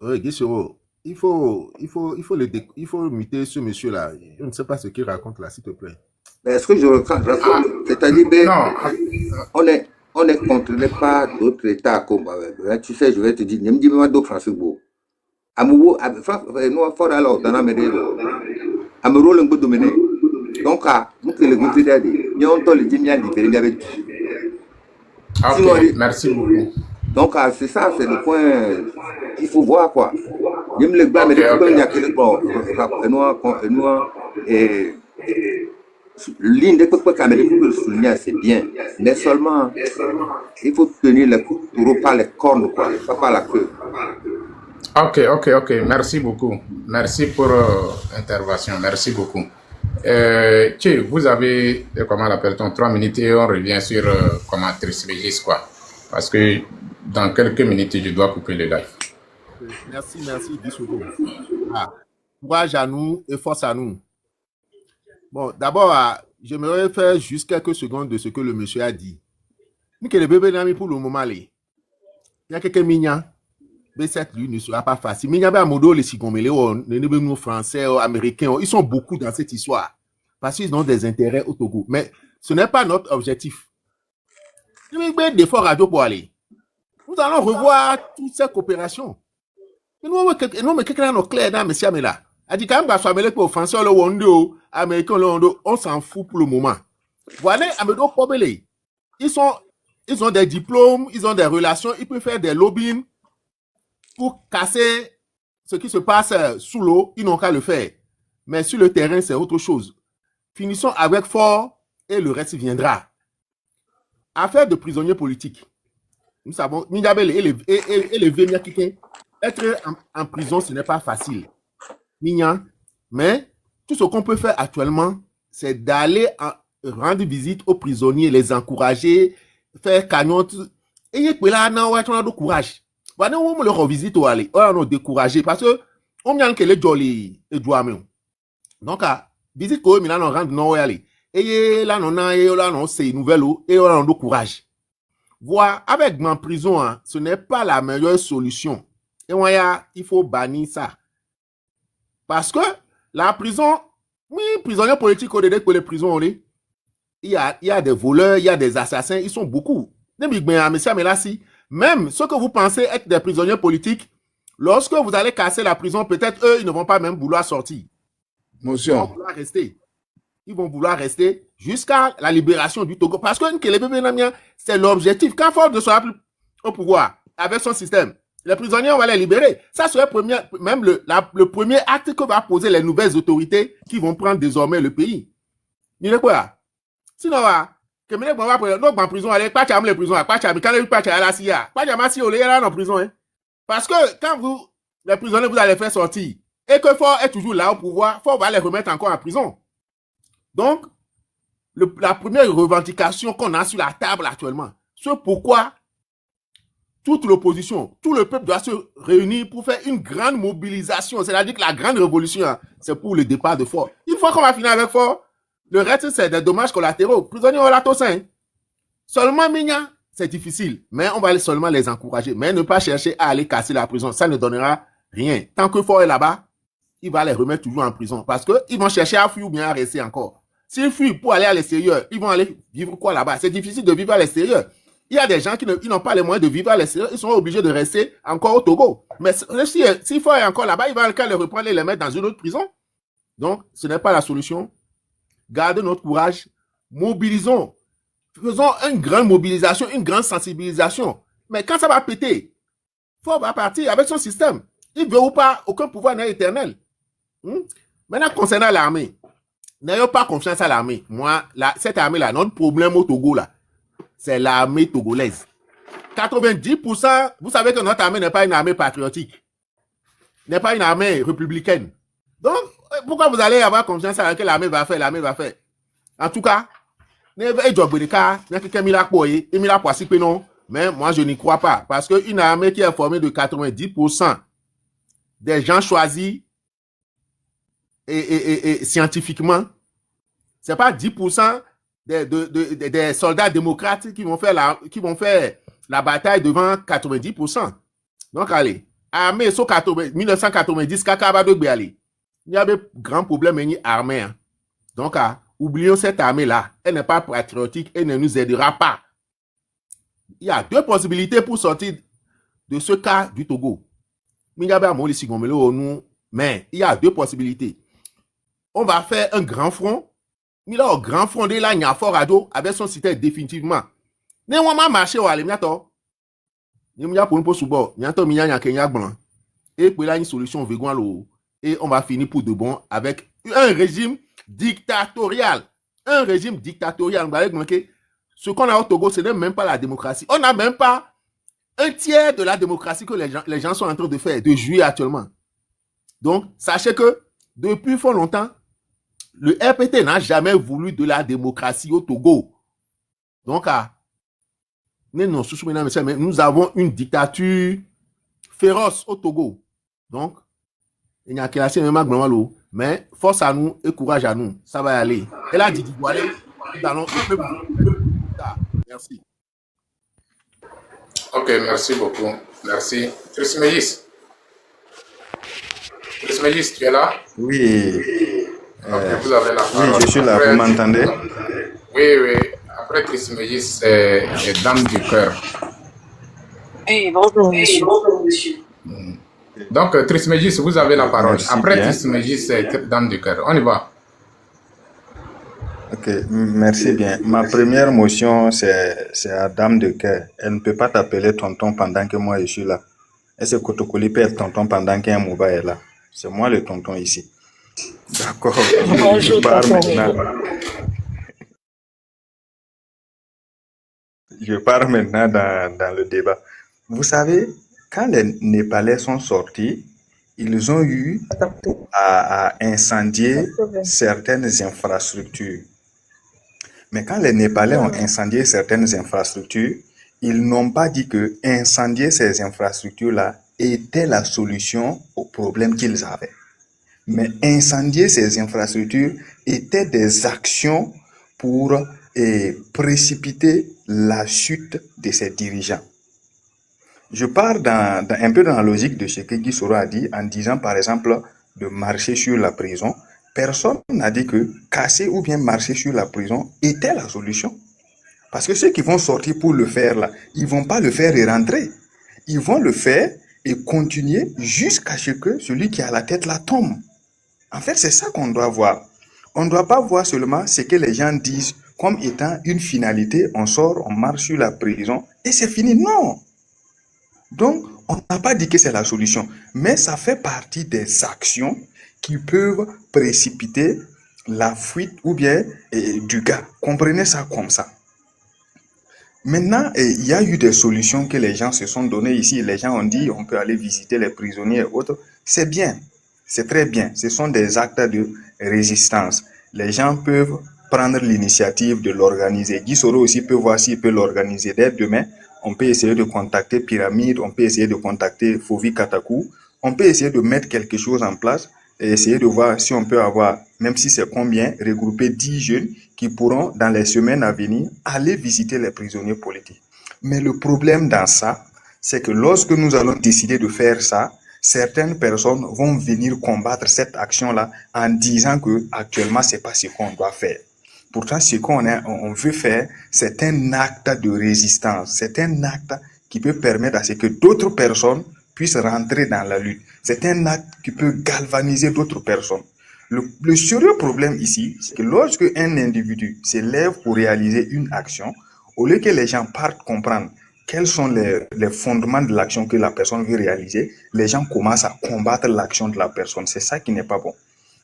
Oui, Guissero, il faut imiter ce monsieur-là. Je ne sais pas ce qu'il raconte là, s'il te plaît. Est-ce que je raconte, c'est-à-dire, on n'est contrôlé par d'autres États comme, tu sais, je vais te dire, n'aime pas d'autres Français. Amoureux, nous, fort alors, dans la médaille, amoureux, le bout dominé. Donc, nous, que le groupe d'aider, nous, on le dit, il y avait Ok, merci beaucoup. donc, c'est ça, c'est le point qu'il faut voir, quoi. Il me le gars, mais il y a quelques ligne de quoi caméra pour le souligner, c'est bien. Mais seulement, il faut tenir le taureau par les cornes, quoi, pas par la queue. Ok. Merci beaucoup. Merci pour l'intervention. Merci beaucoup. Vous avez, comment l'appelle-t-on, 3 minutes et on revient sur comment Trismégis, quoi. Parce que dans quelques minutes, je dois couper le live. Merci, 10 secondes. Courage à nous et force à nous. Bon, d'abord, j'aimerais faire juste quelques secondes de ce que le monsieur a dit. Nous que le bébé n'a mis pour le moment, il y a quelques mignons. Mais cette lui ne sera pas facile. Mais il y a un modèle, les Sigomélé, les Français, les Américains, ils sont beaucoup dans cette histoire. Parce qu'ils ont des intérêts au Togo. Mais ce n'est pas notre objectif. Il y a des efforts radio pour aller. Nous allons revoir toutes ces coopérations. Et nous, mais quelqu'un est clair dans monsieur Amela. A dit quand même, Français, le Wondo, Américain, le Wondo, on s'en fout pour le moment. Voilà, Amédo Pobele. Ils ont des diplômes, ils ont des relations, ils peuvent faire des lobbying pour casser ce qui se passe sous l'eau, ils n'ont qu'à le faire. Mais sur le terrain, c'est autre chose. Finissons avec fort et le reste viendra. Affaire de prisonniers politiques. Nous savons, Mingabel et les Vénia Kiké, être en prison, ce n'est pas facile. Mignan, mais tout ce qu'on peut faire actuellement, c'est d'aller rendre visite aux prisonniers, les encourager, faire cagnotte. Et il y a de courage. Voilà, on le revisite ou aller, on a découragé parce que on vient que les jolies et douameux. Donc, visite que Milan on rentre non aller. Et là on c'est nouvelle et on a de courage. Voir avec ma prison, ce n'est pas la meilleure solution. Et il faut bannir ça. Parce que la prison, oui, prisonniers politiques au début que les prisons, il y a des voleurs, il y a des assassins, ils sont beaucoup. Même ceux que vous pensez être des prisonniers politiques, lorsque vous allez casser la prison, peut-être eux, ils ne vont pas même vouloir sortir. Monsieur. Ils vont vouloir rester. Ils vont vouloir rester jusqu'à la libération du Togo. Parce que c'est l'objectif. Quand Ford sera plus au pouvoir, avec son système, les prisonniers, on va les libérer. Ça serait le premier acte que va poser les nouvelles autorités qui vont prendre désormais le pays. Il est quoi? Sinon, que nous va en prison, allez, pas les prisons, pas quand les pas à la CIA, pas si on est là en prison, hein. Parce que quand les prisonniers, vous allez faire sortir, et que Ford est toujours là au pouvoir, Ford va les remettre encore en prison. Donc, la première revendication qu'on a sur la table actuellement, c'est pourquoi toute l'opposition, tout le peuple doit se réunir pour faire une grande mobilisation. C'est-à-dire que la grande révolution, c'est pour le départ de Ford. Une fois qu'on va finir avec Ford, le reste, c'est des dommages collatéraux. Prisonniers, on l'a tous, hein. Seulement, Mignan, c'est difficile. Mais on va seulement les encourager. Mais ne pas chercher à aller casser la prison. Ça ne donnera rien. Tant que Ford est là-bas, il va les remettre toujours en prison. Parce qu'ils vont chercher à fuir ou bien à rester encore. S'ils fuient pour aller à l'extérieur, ils vont aller vivre quoi là-bas? C'est difficile de vivre à l'extérieur. Il y a des gens qui n'ont pas les moyens de vivre à l'extérieur. Ils sont obligés de rester encore au Togo. Mais s'il faut aller encore là-bas, il va les reprendre et les mettre dans une autre prison. Donc, ce n'est pas la solution. Gardez notre courage. Mobilisons. Faisons une grande mobilisation, une grande sensibilisation. Mais quand ça va péter, Ford va partir avec son système. Il veut ou pas, aucun pouvoir n'est éternel. Maintenant, concernant l'armée, n'ayons pas confiance à l'armée. Moi, cette armée-là, notre problème au Togo, là, c'est l'armée togolaise. 90%, vous savez que notre armée n'est pas une armée patriotique. N'est pas une armée républicaine. Donc, pourquoi vous allez avoir confiance à ce que l'armée va faire? L'armée va faire. En tout cas, mais moi, je n'y crois pas. Parce qu'une armée qui est formée de 90% des gens choisis et scientifiquement, c'est pas 10% des soldats démocrates qui vont faire la bataille devant 90%. Donc, allez, armée, sur 1990, il y avait grand problème avec l'armée. Hein. Donc, oublions cette armée-là. Elle n'est pas patriotique, elle ne nous aidera pas. Il y a deux possibilités pour sortir de ce cas du Togo. Mais il y a deux possibilités. On va faire un grand front. Il a un grand front de là, il y a fort radio avec son système définitivement. Mais on va marcher au Alemiato. Il y a pour une pause sous bord. Il y a un Kenya blanc. Et puis là, une solution et on va finir pour de bon avec un régime dictatorial. Un régime dictatorial. Ce qu'on a au Togo, ce n'est même pas la démocratie. On n'a même pas un tiers de la démocratie que les gens sont en train de faire, de jouir actuellement. Donc, sachez que depuis fort longtemps, le RPT n'a jamais voulu de la démocratie au Togo. Donc, nous avons une dictature féroce au Togo. Donc, il n'y a qu'à la même mais force à nous et courage à nous. Ça va y aller. Et là, Didi Boilé, nous allons un peu plus tard. Merci. Ok, merci beaucoup. Merci. Chris Mégis, tu es là? Oui, Ok, vous avez la parole. oui, je suis là, Après, vous m'entendez? oui. Après Chris Mégis, c'est Dame du Cœur. Oui, bonjour, monsieur. Donc, Chris Mégis, vous avez la parole. Merci Après bien. Chris Mégis, c'est Dame du Cœur. On y va. Ok, merci bien. Ma première motion, c'est à Dame de Cœur. Elle ne peut pas t'appeler tonton pendant que moi je suis là. Est-ce que Kotokoli peut être tonton pendant qu'un Mouba est là? C'est moi le tonton ici. D'accord. Bonjour, Je pars maintenant dans le débat. Vous savez, quand les Népalais sont sortis, ils ont eu à incendier certaines infrastructures. Mais quand les Népalais ont incendié certaines infrastructures, ils n'ont pas dit que incendier ces infrastructures-là était la solution aux problèmes qu'ils avaient. Mais incendier ces infrastructures était des actions pour précipiter la chute de ces dirigeants. Je pars un peu dans la logique de ce que Guy Soro a dit en disant par exemple de marcher sur la prison. Personne n'a dit que casser ou bien marcher sur la prison était la solution. Parce que ceux qui vont sortir pour le faire là, ils ne vont pas le faire et rentrer. Ils vont le faire et continuer jusqu'à ce que celui qui a la tête là tombe. En fait, c'est ça qu'on doit voir. On ne doit pas voir seulement ce que les gens disent comme étant une finalité. On sort, on marche sur la prison et c'est fini. Non. Donc, on n'a pas dit que c'est la solution. Mais ça fait partie des actions qui peuvent précipiter la fuite ou bien du gars. Comprenez ça comme ça. Maintenant, il y a eu des solutions que les gens se sont données ici. Les gens ont dit on peut aller visiter les prisonniers et autres. C'est bien, c'est très bien. Ce sont des actes de résistance. Les gens peuvent prendre l'initiative de l'organiser. Guy Soro aussi peut voir s'il peut l'organiser. Dès demain, on peut essayer de contacter Pyramide, on peut essayer de contacter Fovi Katakou. On peut essayer de mettre quelque chose en place et essayer de voir si on peut avoir, même si c'est combien, regrouper 10 jeunes qui pourront, dans les semaines à venir, aller visiter les prisonniers politiques. Mais le problème dans ça, c'est que lorsque nous allons décider de faire ça, certaines personnes vont venir combattre cette action-là en disant que actuellement c'est pas ce qu'on doit faire. Pourtant, ce qu'on veut faire, c'est un acte de résistance. C'est un acte qui peut permettre à ce que d'autres personnes puissent rentrer dans la lutte. C'est un acte qui peut galvaniser d'autres personnes. Le sérieux problème ici, c'est que lorsque un individu s'élève pour réaliser une action, au lieu que les gens partent comprendre quels sont les fondements de l'action que la personne veut réaliser, les gens commencent à combattre l'action de la personne. C'est ça qui n'est pas bon.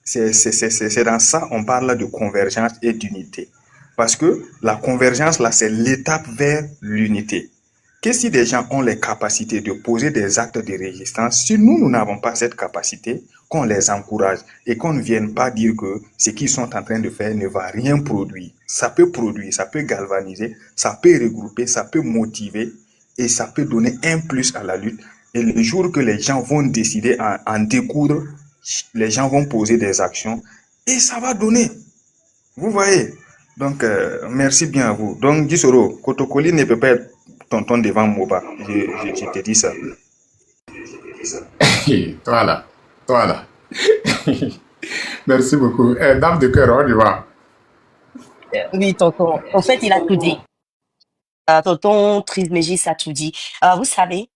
C'est dans ça on parle de convergence et d'unité. Parce que la convergence, là, c'est l'étape vers l'unité. Que si des gens ont les capacités de poser des actes de résistance, si nous n'avons pas cette capacité, qu'on les encourage et qu'on ne vienne pas dire que ce qu'ils sont en train de faire ne va rien produire. Ça peut produire, ça peut galvaniser, ça peut regrouper, ça peut motiver et ça peut donner un plus à la lutte. Et le jour que les gens vont décider en découdre, les gens vont poser des actions et ça va donner. Vous voyez? Donc, merci bien à vous. Donc, Guy Soro, Kotokoli ne peut pas être tonton devant Moba. Je te dis ça. Toi là. Merci beaucoup. Dame de cœur, on y va. Oui, tonton. En fait, il a tout dit. Tonton Trismégis a tout dit. Vous savez,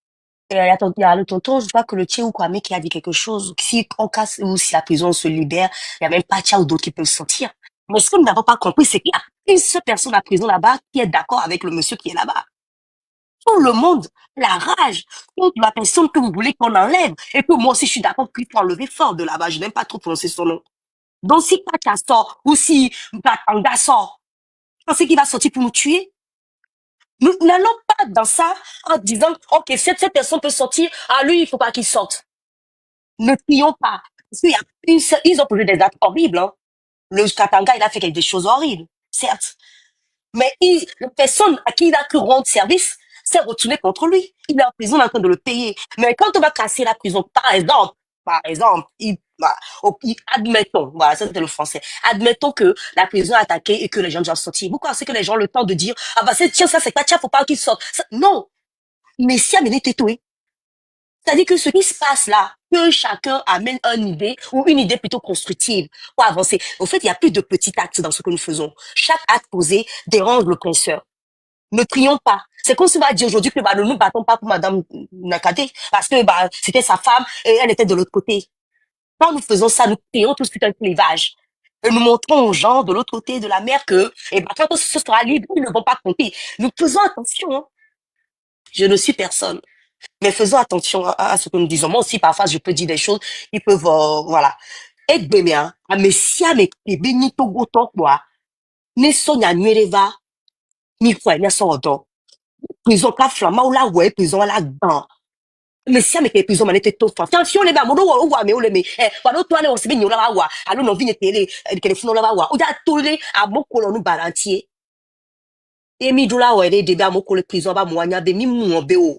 il y a le tonton, je crois que le Tchéou Kwame qui a dit quelque chose. Si on casse ou si la prison se libère, il n'y a même pas Tchao ou d'autres qui peuvent sortir. Mais ce que nous n'avons pas compris, c'est qu'il y a une seule personne à prison là-bas qui est d'accord avec le monsieur qui est là-bas. Tout le monde, la rage contre la personne que vous voulez qu'on enlève. Et que moi aussi, je suis d'accord qu'il faut enlever fort de là-bas. Je n'aime pas trop prononcer son nom. Donc, si Kacha sort ou si Batanga sort, vous pensez qu'il va sortir pour nous tuer? Nous n'allons pas dans ça en disant, OK, cette personne peut sortir, à lui, il faut pas qu'il sorte. Ne crions pas. Parce qu'il y a ils ont posé des actes horribles. Hein. Le Katanga, il a fait des choses horribles, certes. Mais la personne à qui il a cru rendre service s'est retournée contre lui. Il est en prison en train de le payer. Mais quand on va casser la prison, par exemple, admettons, voilà, ça c'était le français, admettons que la prison est attaquée et que les gens doivent sortir. Vous pensez que les gens ont le temps de dire, ah bah tiens, ça c'est pas tiens, faut pas qu'il sorte. Non. Mais si Amélie Tétoué, c'est-à-dire que ce qui se passe là, que chacun amène une idée ou une idée plutôt constructive pour avancer. Au fait, il n'y a plus de petits actes dans ce que nous faisons. Chaque acte posé dérange le penseur. Ne crions pas. C'est comme si on va dire aujourd'hui que ne nous battons pas pour Madame Nakate parce que c'était sa femme et elle était de l'autre côté. Quand nous faisons ça, nous créons tout de suite un clivage. Et nous montrons aux gens de l'autre côté de la mer que quand ce sera libre, ils ne vont pas compter. Nous faisons attention. Hein. Je ne suis personne. Mais faisons attention à ce que nous disons. Moi aussi, parfois, je peux dire des choses qui peuvent, voilà. Et bien, mais si avec ni togo quoi, ne sonya nuereva, ni quoi, ne so odo. Prison ka flama ou la ouais, prison la gan. Mais si avec prison manete to fa. Attention les ba mo do wa me o le me. Wa do to ane o se be nyola wa wa. Alo no vinye tele, ke le funo la wa. O ja to le aboko lo nu barantie. E mi dula wa de be amoko le prison ba mo anya be mi mu o be o.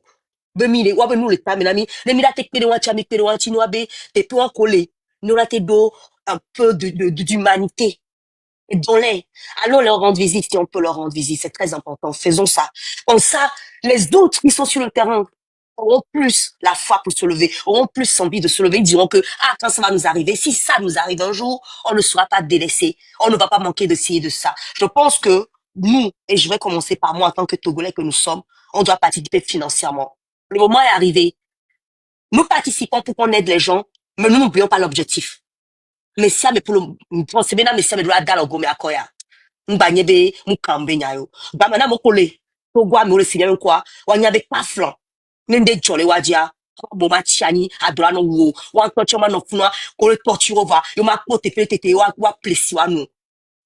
Bemile wabe nous le taminami les mila te pere wancha mi pere wanchi no abe te pe en collé nous la te do un peu d'humanité et dans les allons leur rendre visite si on peut leur rendre visite c'est très important faisons ça comme ça les autres qui sont sur le terrain auront plus la foi pour se lever auront plus envie de se lever ils diront que quand ça va nous arriver si ça nous arrive un jour on ne sera pas délaissé on ne va pas manquer de ci et de ça je pense que nous et je vais commencer par moi en tant que Togolais que nous sommes on doit participer financièrement. Le moment est arrivé. Nous participons pour qu'on aide les gens, mais nous n'oublions pas l'objectif. Mais si mais pour le pensez bien mais si mais doit dans le gomme akoya. Mbanyebe mukambe nyayo. Ba mana mokole. To gwa mi ole sinya quoi. Wanya be pas flan. Nende jole wadia. Bo ma tiani adora no wo. Wan to choma no funwa ko le torture over. Yo ma ko te tete wa plesi wa nous.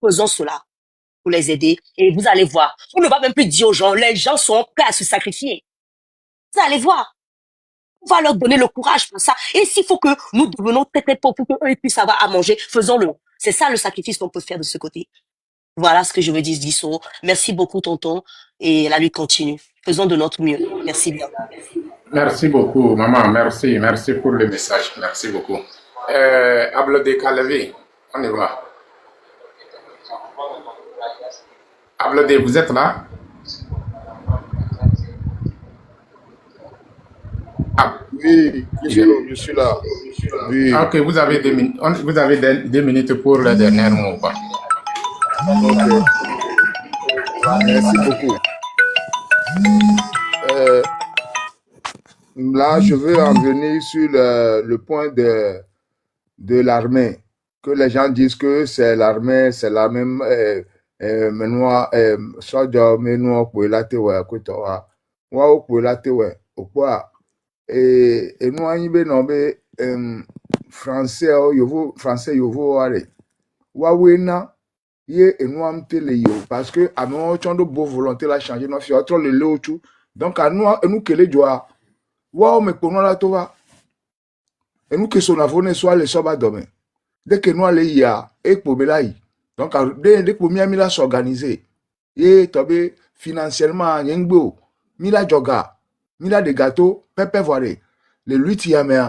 Faisons cela pour les aider et vous allez voir. On ne va même plus dire aux gens, les gens sont prêts à se sacrifier. Vous allez voir. On va leur donner le courage pour ça. Et s'il faut que nous devenons très très pauvres pour qu'eux puissent avoir à manger, faisons-le. C'est ça le sacrifice qu'on peut faire de ce côté. Voilà ce que je veux dire, Disso. Merci beaucoup, tonton. Et la lutte continue. Faisons de notre mieux. Merci bien. Merci beaucoup, maman. Merci. Merci pour le message. Merci beaucoup. Ablodé Kalevé, on y va. Ablodé, vous êtes là? Ah. Oui, je suis là. Oui. Ok, vous avez 2 minutes. Vous avez 2 minutes pour le dernier mot. Okay. Merci beaucoup. Là, je veux en venir sur le point de l'armée. Que les gens disent que c'est l'armée, menua soja menua kwela tewe kwetoa wa okwela tewe okwa enu anyi be no be français yovo wale wa wena ye enu amtele yo parce que anu chondo bo volonté la changer no fi otro le lotu donc enu kele joa wa o me pono la towa enu ke so na fone so ale so ba dome dès que nous allons y a ekpobelai donc dès que mi la s'organiser et tobe financièrement yengbo mi la joga mi la de gâteau pepe voire les luttes ya mais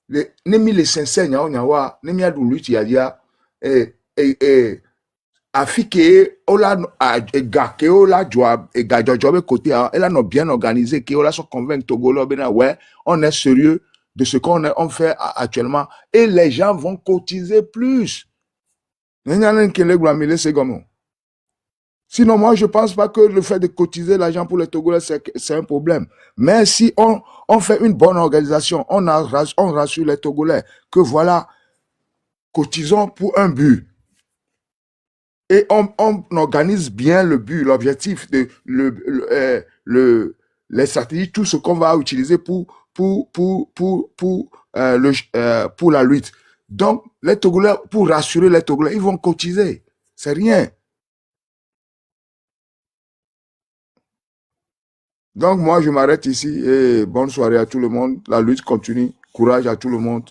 les ne mi les 500 nya onya wa ne mi adu lutte ya dia afike ola ga ke ola joa ga jojo be côté elle a bien organisé que ola so convaincre Togolo bena ouais on est sérieux de ce qu'on fait actuellement et les gens vont cotiser plus. C'est Sinon, moi, je ne pense pas que le fait de cotiser l'argent pour les Togolais, c'est un problème. Mais si on fait une bonne organisation, on rassure les Togolais que voilà, cotisons pour un but. Et on organise bien le but, l'objectif, les stratégies, tout ce qu'on va utiliser pour la lutte. Donc, les Togolais, pour rassurer les Togolais, ils vont cotiser. C'est rien. Donc, moi, je m'arrête ici et bonne soirée à tout le monde. La lutte continue. Courage à tout le monde.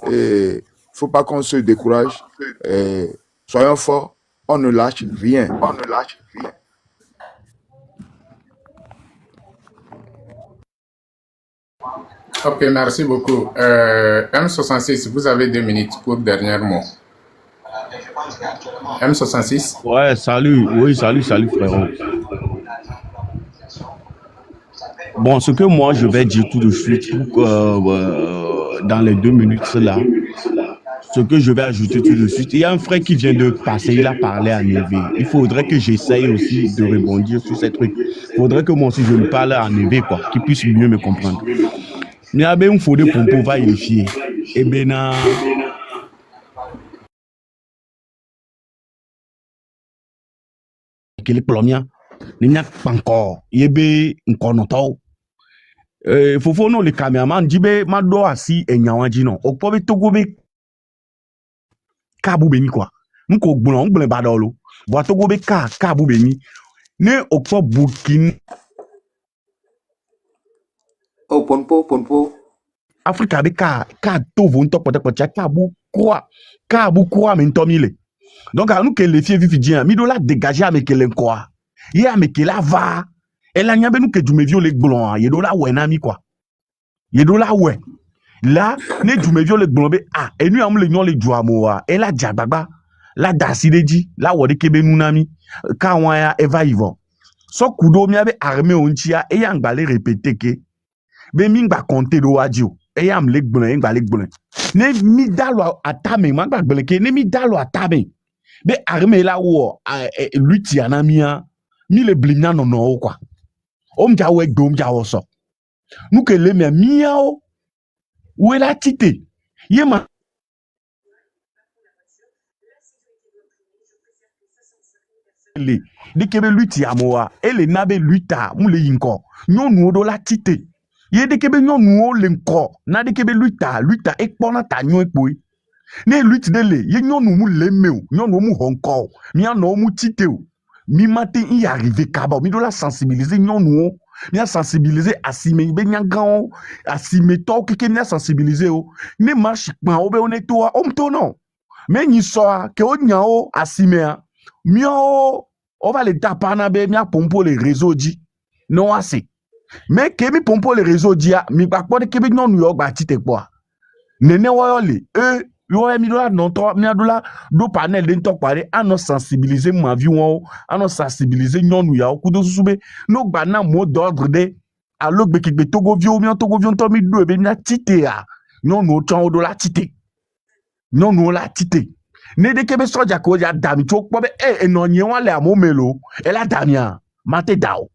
Et il ne faut pas qu'on se décourage. Et soyons forts. On ne lâche rien. On ne lâche rien. Ok, merci beaucoup. M66, vous avez 2 minutes pour dernier mot. M66. Ouais, salut. Oui, salut, frérot. Bon, ce que moi, je vais dire tout de suite, dans les 2 minutes là, ce que je vais ajouter tout de suite, il y a un frère qui vient de passer, il a parlé à Névé. Il faudrait que j'essaye aussi de rebondir sur ces trucs. Il faudrait que moi aussi, je lui parle à Névé, quoi, qu'il puisse mieux me comprendre. Mais il y a un fondé pour pouvoir y fier. Et bien, qu'il est plombier, il n'y a pas encore. Il y a encore non. Fofo no le cameraman jibe ma do asi enyawanji no okpo be togo be kabu be ni kwa nko gbon ngbon ba do lo bo togo be kabu be ni ne okpo Burkina Oh, ponpo. Afrika be ka to vo nto pote pote kabu kwa me nto mi le donc anu ke le fie vivi dia mi do la dégager ame ke le kwa ye ame ke la va ela nya be nu ke dumevio le gbon ye do la we na mi kwa ye do la we là ne dumevio le gbon be enu am le nyon le duamoa ela jagbagba la dasideji la wode kebe nu na mi ka wan ya eva ivo so kudo mi abe armée onchia e ya ngba le répéter ke be mi ngba compter do wadio e ya am le gbon e ngba le gbon ne mi dalo atame ma ngba gbele ke ne mi dalo atame be armée la wo luti anamia mi le blimna no no kwa omja we domja wo so nu ke le mi o où est la tité yema le de kebe luti amoa ele nabe luta mu le yinko nyonu odo la tité ye de kebe nyonu o le nko na de kebe luta e pona ta nyon epoe ne luti de le ye nyonu mu le meu nyonu mu honko mi ano mu tité o mi matin y arriver kaba mi do la sensibiliser nyonu o mi a sensibiliser asime be nyangan asime to keke mi a sensibiliser o ne marche pan o be oneto o mto non mais ni so ke o nya o asime a mi o va le tapana be mi a pompo le réseau di non assez mais ke mi pompo le réseau di a mi pa de ke be nyonu yo gba tite po nene wo le yo mi do la non to mi a do la do panel de ntok pare ano sensibiliser ma vie won ano sensibiliser nyonu ya ku do susube no gba na mot d'ordre de alo gbe kigbe togo vio to mi do e be na tite a nyonu o ton o do la tite nyonu o la tite ne de kebe soja ko ya dami to po be enonye wan le amomelo e la damia mate dao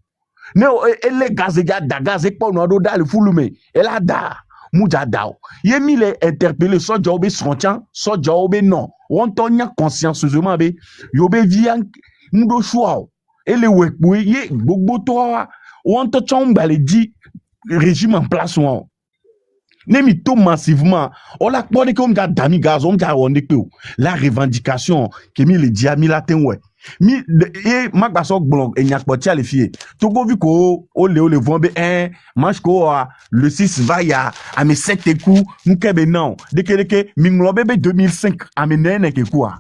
ne ele gaze ja da gaze po no do dal fulume e la da muja dao ye mi le interpeller soja obe sonchan soja obe non won to nya consciencieusement be yo be via ndo choix ele wekpo ye gbogbo to won to chomba le di régime en place won ne mi to massivement on la pode comme da dami gaz on ja wonde pe la revendication que mi le dia mi la tenwe mi e magbaso gbon enyakpoti ale fie togo vi ko o le vombe manche ko le 6 va ya a me 7 coups nkebe non deke mi nglobe 2005 a me nene ke quoi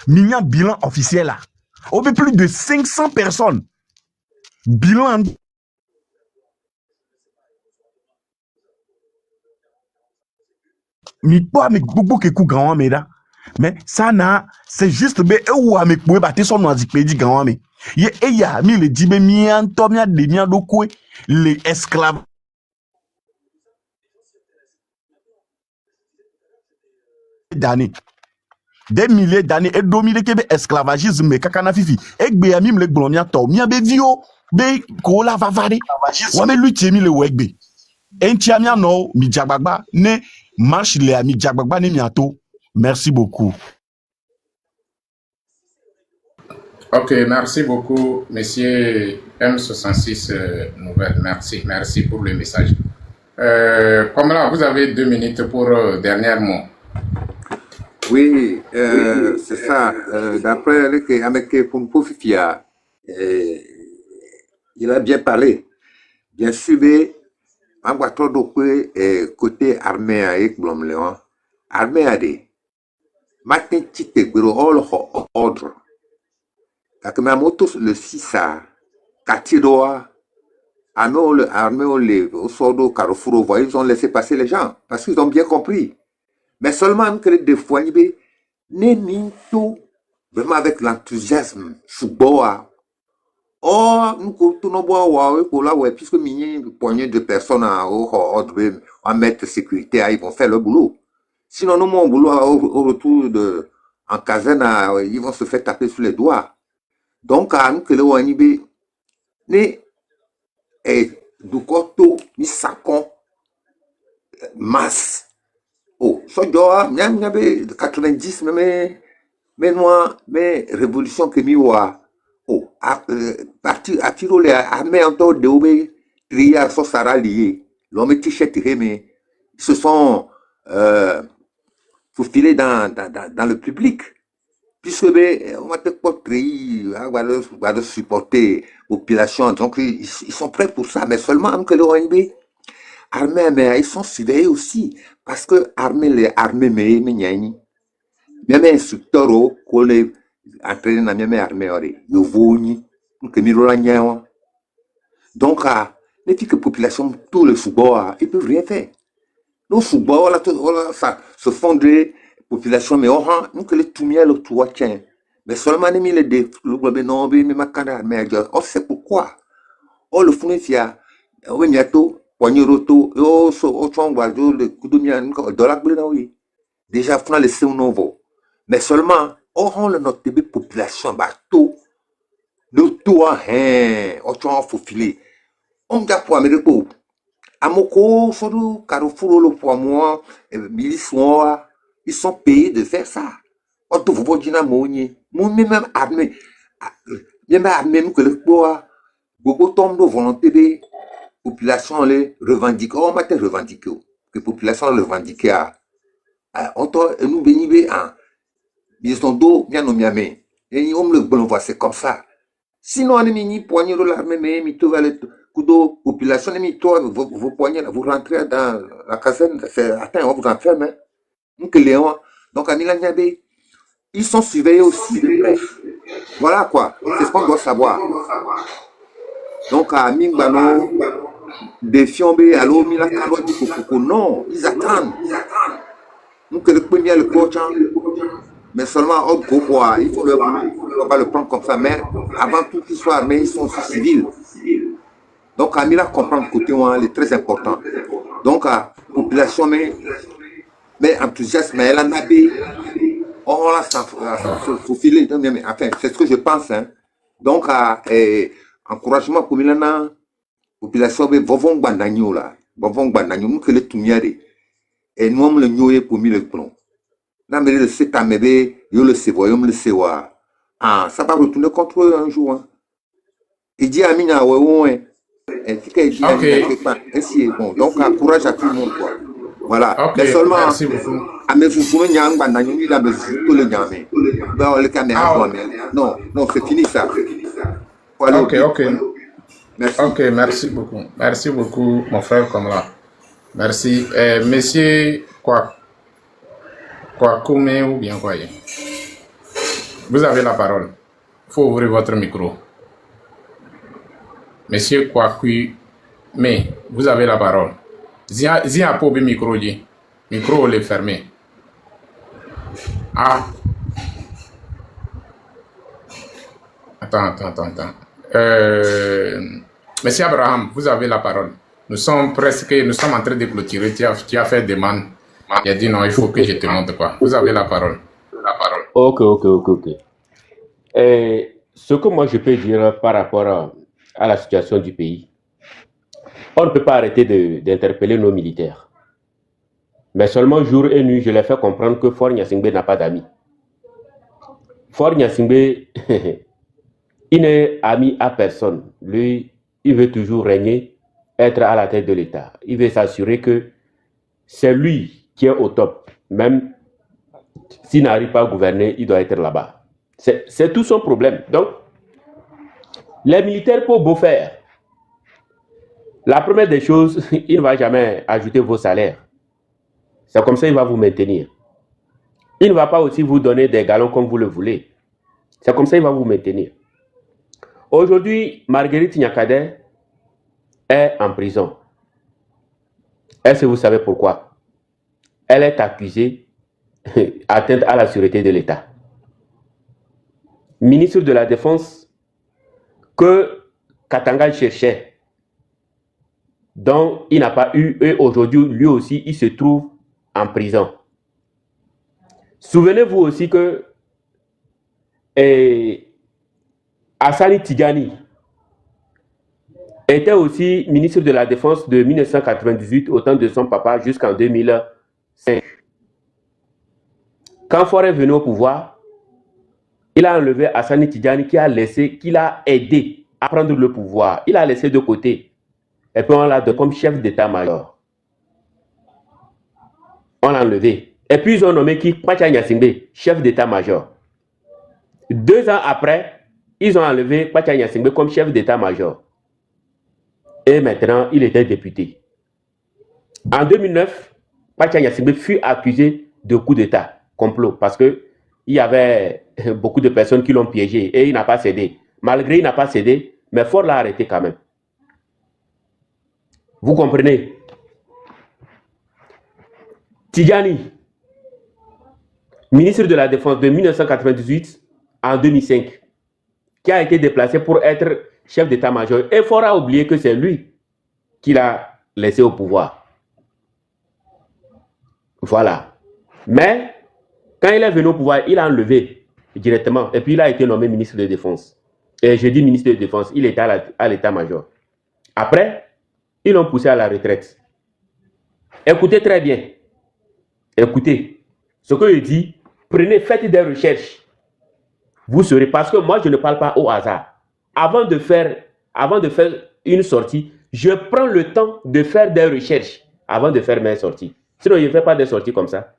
mi nya bilan officiel là au plus de 500 personnes bilan mi pas avec beaucoup que coup grand meda mais ça na c'est juste be ou avec pou ba te son no azipedi grand mais ye ya mi le dibe mi anto mi ade mi adoko les esclaves d'année des milliers d'années et dominer que esclavagisme mais kakana fifi egbe ya mim le glomia to mia be vio be ko la vavare wa me lutie mi le wegbe entia mia no mi jagbagba ne marche le ami jagbagba ne miato. Merci beaucoup. Ok, merci beaucoup, monsieur M66 Nouvelle. Merci pour le message. Comme là, vous avez 2 minutes pour dernier mot. Oui, c'est ça. D'après avec Pompo Fifia, il a bien parlé. Bien sûr, en voiture de côté armée avec Blomléon, armée a des matin tite gros ordre. Quand ma moto le 6 à Katidoa, armée au sordo Carrefour, ils ont laissé passer les gens parce qu'ils ont bien compris. Mais seulement que des fois, tout vraiment avec l'enthousiasme sous bois. Oh, nous continuons pour là, ouais, puisque une poignée de personnes en mettre sécurité, ils vont faire le boulot. Sinon, nous, mon boulot au retour en caserne, ils vont se faire taper sur les doigts. Donc, à nous que le Wanibé, du coteau, ni sacon, masse. Oh, ça doit, il y avait 90, mais moi, mais révolution que mi-wa. Oh, parti à tirer armée en temps de obé, trier sur Sarah lié. L'homme t-shirt mais ils se sont faufilés dans le public. Puisque on va peut-être pas trier, on va supporter la population. Donc, ils sont prêts pour ça, mais seulement que le ONB. Armée, mais ils sont surveillés aussi. Parce que armée, mais même instructeur, qu'on est entraîné dans la même armée, ils vont que mirola nyawa. Donc, les petites populations, tout le sous-bois, ils peuvent rien faire. Nos sous-bois, ça se fondrait, population, mais nous que les toumiens, le tout tient. Mais seulement les mille de non, mais ma canard, mais on sait pourquoi. Oh, le fond, il y a, oui, bientôt. Roto, le coup de dollar oui. Déjà, on a laissé un nouveau. Mais seulement, on a notre population, bateau, le toit, on faut filer. On a pour Amérique, Amoko, Sodo, Carrefour, le poids moi, milice, ils sont payés de faire ça. On te voit dynamo, même armé, même armé, que le poids, beaucoup tombent de volonté. Population les revendique, on m'a revendiqué, que population le revendique nous bénibé ils sont d'eau, bien nos miamé, et on le bon voit, c'est comme ça. Sinon, on est mini poignée de l'armée, mais mi tout va le coup d'eau, population, mi toi, vos poignets, vous rentrez dans la caserne, c'est atteint, on vous enferme, donc Léon, donc à Milan Niabé, ils sont surveillés aussi de près. Voilà quoi, c'est ce qu'on doit savoir. Donc à Mingbano, des fiambés, alors Mila Kalodi Kokoko, non, ils attendent. Nous que le premier le coach, mais seulement autre quoi, il faut pas le prendre comme ça, mais avant tout qu'ils soient armés, ils sont aussi civils. Donc à Mila comprendre le côté il est très important. Donc à population, mais enthousiasme, mais elle en a des, on l'a faufilé, enfin, c'est ce que je pense. Hein. Donc à encouragement pour Milana. Population be vovon bandanyo là vovon bandanyo nous que le tumiare et nous on le nyoye pour mille plomb na me le c'est à mebe yo le se voyons le se wa ça va retourner contre eux un jour hein. Il dit amina ouais et qui dit pas ainsi bon donc encourage à tout le monde quoi voilà mais seulement merci beaucoup à me foufoune nyang bandanyo il a besoin tout le nyame dans le caméra non c'est fini ça voilà. Ok. Merci. Ok, merci beaucoup, mon frère Kamala. Merci. Monsieur Kwakume ou bien quoi. Vous avez la parole. Il faut ouvrir votre micro. Monsieur Kwakume, vous avez la parole. Zia pour le micro, dit. Micro, il est fermé. Ah. Attends. Monsieur Abraham, vous avez la parole. Nous sommes en train de clôturer. Tu as fait demande. Il a dit non, il faut que je te montre quoi. Vous avez la parole. Ok. Et ce que moi je peux dire par rapport à la situation du pays, on ne peut pas arrêter d'interpeller nos militaires. Mais seulement jour et nuit, je les fais comprendre que Faure Gnassingbé n'a pas d'amis. Faure Gnassingbé, il n'est ami à personne. Lui, il veut toujours régner, être à la tête de l'État. Il veut s'assurer que c'est lui qui est au top. Même s'il n'arrive pas à gouverner, il doit être là-bas. C'est tout son problème. Donc, les militaires peuvent beau faire. La première des choses, il ne va jamais ajouter vos salaires. C'est comme ça qu'il va vous maintenir. Il ne va pas aussi vous donner des galons comme vous le voulez. C'est comme ça qu'il va vous maintenir. Aujourd'hui, Marguerite Nyakadé est en prison. Est-ce que vous savez pourquoi? Elle est accusée d'atteinte à la sûreté de l'État. Ministre de la Défense que Katanga cherchait, dont il n'a pas eu, et aujourd'hui, lui aussi, il se trouve en prison. Souvenez-vous aussi que Assani Tigani était aussi ministre de la Défense de 1998 au temps de son papa jusqu'en 2005. Quand Faure est venu au pouvoir, il a enlevé Assani Tigani qui l'a aidé à prendre le pouvoir. Il a laissé de côté. Et puis on l'a donné comme chef d'état-major. On l'a enlevé. Et puis ils ont nommé Kwacha Gnassingbé, chef d'état-major. 2 ans après, ils ont enlevé Kwacha Gnassingbé comme chef d'état-major. Et maintenant, il était député. En 2009, Kwacha Gnassingbé fut accusé de coup d'état, complot, parce qu'il y avait beaucoup de personnes qui l'ont piégé et il n'a pas cédé. Malgré il n'a pas cédé, mais Faure l'a arrêté quand même. Vous comprenez? Tidjani, ministre de la Défense de 1998 en 2005, qui a été déplacé pour être chef d'état-major. Et Faure a oublié que c'est lui qui l'a laissé au pouvoir. Voilà. Mais, quand il est venu au pouvoir, il a enlevé directement. Et puis, il a été nommé ministre de Défense. Et je dis ministre de Défense, il était à l'état-major. Après, ils l'ont poussé à la retraite. Écoutez très bien. Écoutez. Ce que je dis, faites des recherches. Vous saurez, parce que moi, je ne parle pas au hasard. Avant de faire une sortie, je prends le temps de faire des recherches avant de faire mes sorties. Sinon, je ne fais pas des sorties comme ça.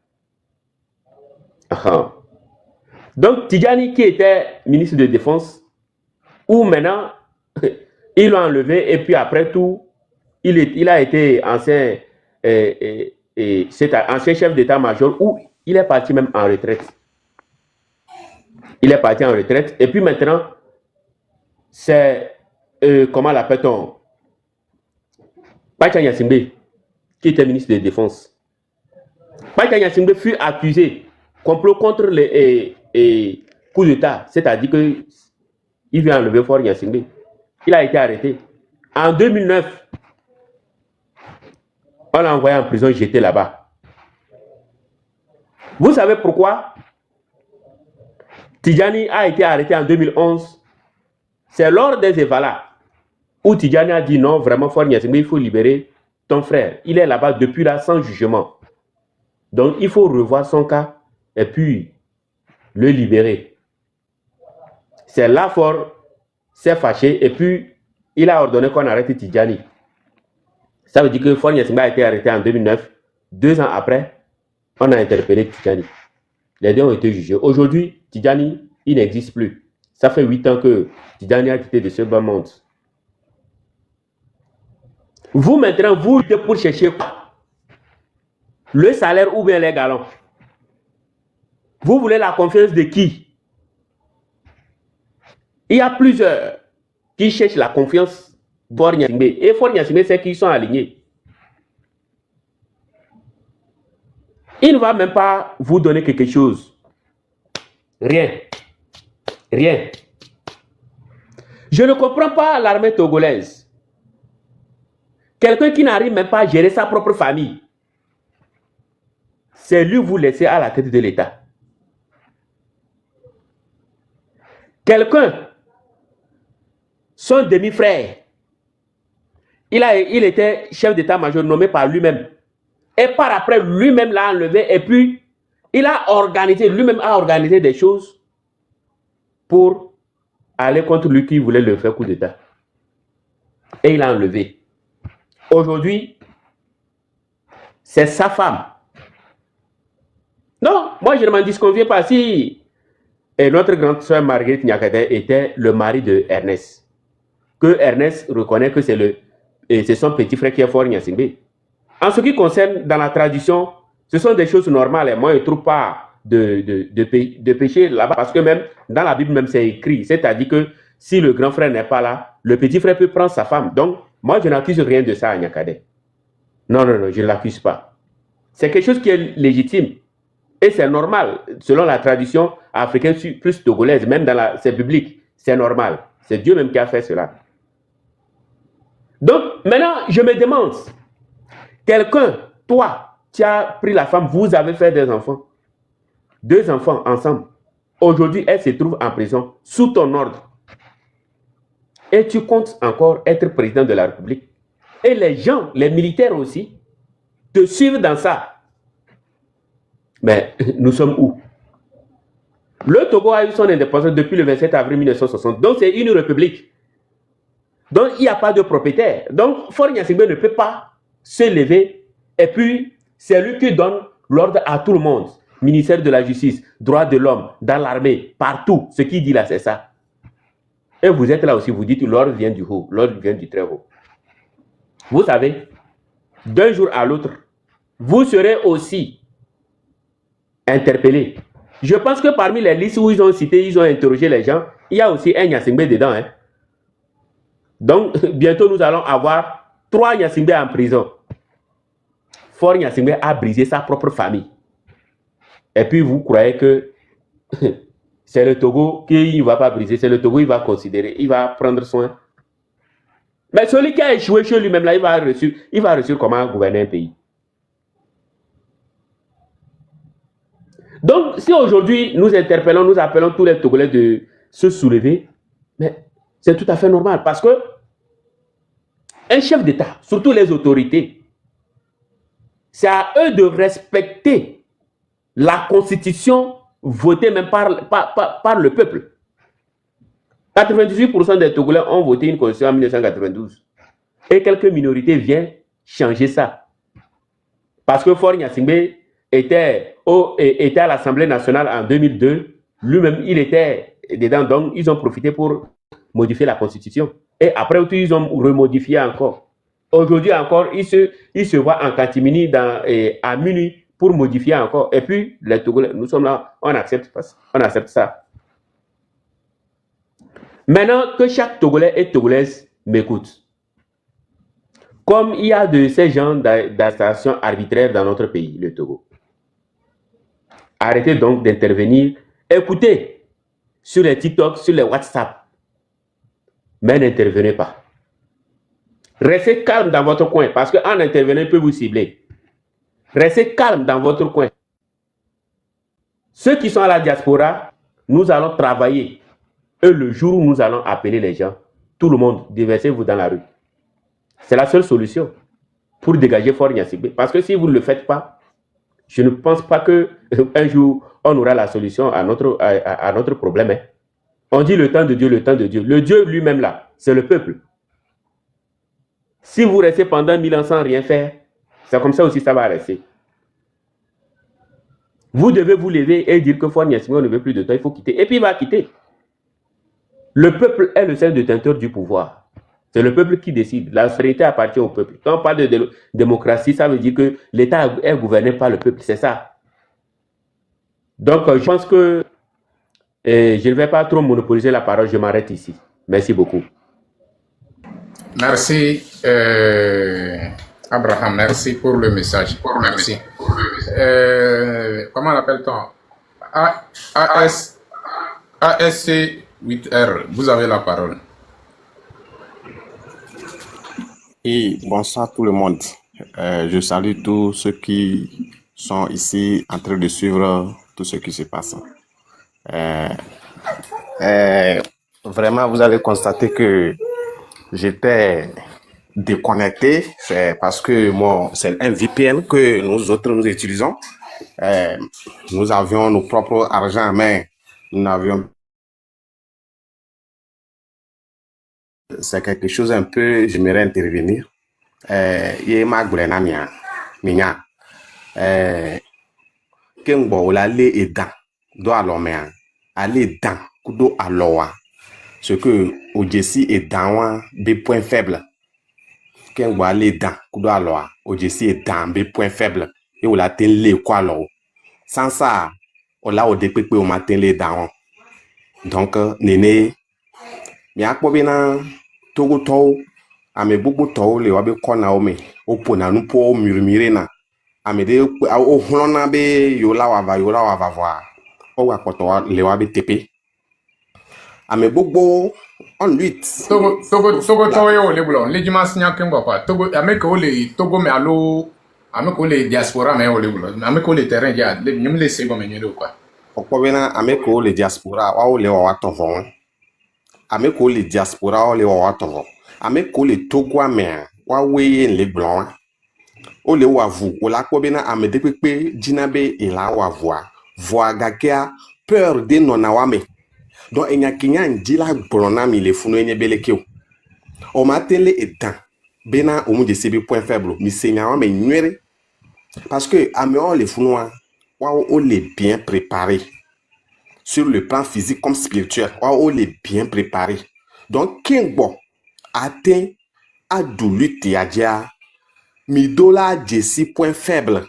Donc, Tidjani, qui était ministre de Défense, où maintenant, ils l'ont enlevé, et puis après tout, il a été ancien chef d'état-major, où il est parti même en retraite. Il est parti en retraite, et puis maintenant, c'est, comment l'appelle-t-on, Kwacha Gnassingbé, qui était ministre de Défense. Kwacha Gnassingbé fut accusé complot contre les coups d'État, c'est-à-dire qu'il vient enlever Faure Gnassingbé. Il a été arrêté. En 2009, on l'a envoyé en prison, jeté là-bas. Vous savez pourquoi Tidjani a été arrêté en 2011? C'est lors des évalas où Tidjani a dit non, vraiment, Faure Gnassingbé, il faut libérer ton frère. Il est là-bas depuis là sans jugement. Donc, il faut revoir son cas et puis le libérer. C'est là Faure s'est fâché et puis il a ordonné qu'on arrête Tidjani. Ça veut dire que Faure Gnassingbé a été arrêté en 2009. 2 ans après, on a interpellé Tidjani. Les deux ont été jugés. Aujourd'hui, Tidjani, il n'existe plus. Ça fait 8 ans que Tidjani a quitté de ce bas monde. Vous, maintenant, vous luttez pour chercher quoi? Le salaire ou bien les galons? Vous voulez la confiance de qui? Il y a plusieurs qui cherchent la confiance de Faure Gnassingbé. Et Faure Gnassingbé, c'est qu'ils sont alignés. Il ne va même pas vous donner quelque chose. Rien. Rien. Je ne comprends pas l'armée togolaise. Quelqu'un qui n'arrive même pas à gérer sa propre famille. C'est lui vous laissez à la tête de l'État. quelqu'un, son demi-frère, il était chef d'état-major nommé par lui-même. Et par après, lui-même l'a enlevé et puis il a organisé, lui-même a organisé des choses pour aller contre lui qui voulait le faire coup d'état. Et il l'a enlevé. Aujourd'hui, c'est sa femme. Non, moi je ne m'en disconviens pas. Si notre grande soeur Marguerite Nyakate était le mari de Ernest, que Ernest reconnaît que c'est son petit frère qui est Faure Gnassingbé. En ce qui concerne dans la tradition, ce sont des choses normales. Et moi, je ne trouve pas de péché là-bas. Parce que même dans la Bible, même c'est écrit. C'est-à-dire que si le grand frère n'est pas là, le petit frère peut prendre sa femme. Donc, moi, je n'accuse rien de ça à Nyakate. Non, non, non, je ne l'accuse pas. C'est quelque chose qui est légitime. Et c'est normal. Selon la tradition africaine plus togolaise, même dans c'est biblique, c'est normal. C'est Dieu même qui a fait cela. Donc, maintenant, je me demande, quelqu'un, toi, tu as pris la femme, vous avez fait des enfants. 2 enfants ensemble. Aujourd'hui, elle se trouve en prison, sous ton ordre. Et tu comptes encore être président de la République. Et les gens, les militaires aussi, te suivent dans ça. Mais nous sommes où? Le Togo a eu son indépendance depuis le 27 avril 1960. Donc, c'est une république. Donc, il n'y a pas de propriétaire. Donc, Faure Gnassingbé ne peut pas se lever. Et puis, c'est lui qui donne l'ordre à tout le monde. Ministère de la Justice, droits de l'homme, dans l'armée, partout. Ce qu'il dit là, c'est ça. Et vous êtes là aussi, vous dites l'ordre vient du haut, l'ordre vient du très haut. Vous savez, d'un jour à l'autre, vous serez aussi interpellés. Je pense que parmi les listes où ils ont cité, ils ont interrogé les gens, il y a aussi un Gnassingbé dedans. Hein. Donc, bientôt, nous allons avoir 3 Gnassingbé en prison. Faure Gnassingbé a brisé sa propre famille. Et puis, vous croyez que c'est le Togo qui ne va pas briser, c'est le Togo qui va considérer, il va prendre soin. Mais celui qui a échoué chez lui-même, là, il va reçu comment gouverner un pays. Donc, si aujourd'hui, nous interpellons, nous appelons tous les Togolais de se soulever, mais c'est tout à fait normal parce que un chef d'État, surtout les autorités, c'est à eux de respecter la constitution votée même par le peuple. 98% des Togolais ont voté une constitution en 1992. Et quelques minorités viennent changer ça. Parce que Faure Gnassingbé était à l'Assemblée nationale en 2002. Lui-même, il était dedans. Donc, ils ont profité pour modifier la constitution. Et après, ils ont remodifié encore. Aujourd'hui encore, ils se voient en catimini à minuit pour modifier encore. Et puis, les Togolais, nous sommes là, on accepte ça. Maintenant que chaque Togolais et Togolaise m'écoute, comme il y a de ces gens d'arrestation arbitraire dans notre pays, le Togo, arrêtez donc d'intervenir. Écoutez sur les TikTok, sur les WhatsApp, mais n'intervenez pas. Restez calme dans votre coin parce qu'en intervenant, il peut vous cibler. Restez calme dans votre coin. Ceux qui sont à la diaspora, nous allons travailler. Et le jour où nous allons appeler les gens, tout le monde, déversez-vous dans la rue. C'est la seule solution pour dégager Faure Gnassingbé. Parce que si vous ne le faites pas, je ne pense pas qu'un jour, on aura la solution à notre problème. Hein. On dit le temps de Dieu, le temps de Dieu. Le Dieu lui-même là, c'est le peuple. Si vous restez pendant 1000 ans sans rien faire, c'est comme ça aussi ça va rester. Vous devez vous lever et dire que Faure Gnassingbé, on ne veut plus de toi, il faut quitter. Et puis il va quitter. Le peuple est le seul détenteur du pouvoir. C'est le peuple qui décide. La souveraineté appartient au peuple. Quand on parle de démocratie, ça veut dire que l'État est gouverné par le peuple. C'est ça. Donc, je pense que je ne vais pas trop monopoliser la parole. Je m'arrête ici. Merci beaucoup. Merci, Abraham. Merci pour le message. Merci. Comment l'appelle-t-on? ASC 8R, vous avez la parole. Et bonsoir tout le monde. Je salue tous ceux qui sont ici en train de suivre tout ce qui se passe. Vraiment, vous allez constater que j'étais déconnecté. C'est parce que c'est un VPN que nous autres nous utilisons. Nous avions nos propres argent, mais nous n'avions. C'est quelque chose un peu, j'aimerais intervenir. Yema Gulena Minya. Kengbo Olale Edan, do alomea, ale dan, kudo aloa. Ce que Ojesi Edan, be point faible. Kengbo ale dan, kudo aloa. Ojesi Edan, be point faible. Et ou la ten le kwa lo. Sans ça, on l'a au dépepe au matin les dents. Donc, néné, mi akpobina togo to, ame bubu to le wabe kona ome, opona nupo murmure na. Ame de o hlona be yola wava voa. O wakoto le wabe tepe. Ame bubu en lutte. Togo to yo le bulon, le dimanche nya kembo kwa. Togo ame ko le Togo me alo ame ko le diaspora me o le bulon. Ame ko le terrain ya, le nyum le sego me nyedo kwa. Okpobena ame ko le diaspora wa o le wa tovon. Ame ko le diaspora o le wa tovon. Ame ko le Togo ame wa weye le blanc. O le wa vu o la kpobena ame de pepe jinabe ila wa voa. Voa gakea peur de nonawame. Donc enya kinya njila blona mi le funu enye belekeo. O matele etan. Bena o mu de sebi point faible. Mi senya wa me nwere. Parce que ame o le funu on les bien préparé sur le plan physique comme spirituel. On les bien préparé. Donc, Kengbo atteint à doulute et à dire Midola Jessi point faible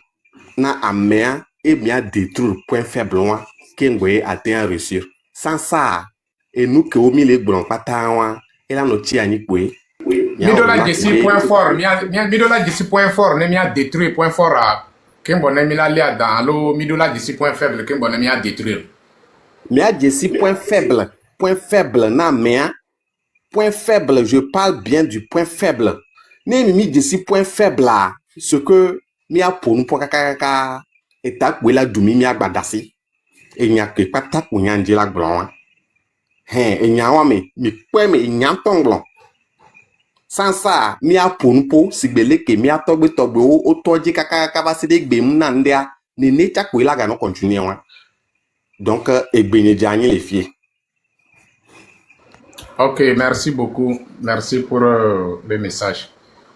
na amea et bien détruire point faible loin. Kengbo atteint à réussir. Sans ça, et nous que au milieu de l'on et là nous tient ni Midola Jessi point fort. Midola Jessi point fort. Ne m'a détruit point fort à Kembo ne mi la lia dans l'eau, Midola Jessi point faible, Kembo ne mi a détruire. Mia Jessi point faible, na mea, point faible, je parle bien du point faible. Ne mi Jessi point faible là, ce que mi a pour nous pour kaka, et tak wela dumi mi a badasi, et n'y a que pas tak ou n'y a la blanc. Et n'y a mi point me n'y a ton blanc. Sans ça, mi a pour nous pour si belé que mi a tobe o toji kaka va se de gbem nandia, ne tak wela ga no continuer. Donc, et bénédigne les filles. Ok, merci beaucoup. Merci pour le message.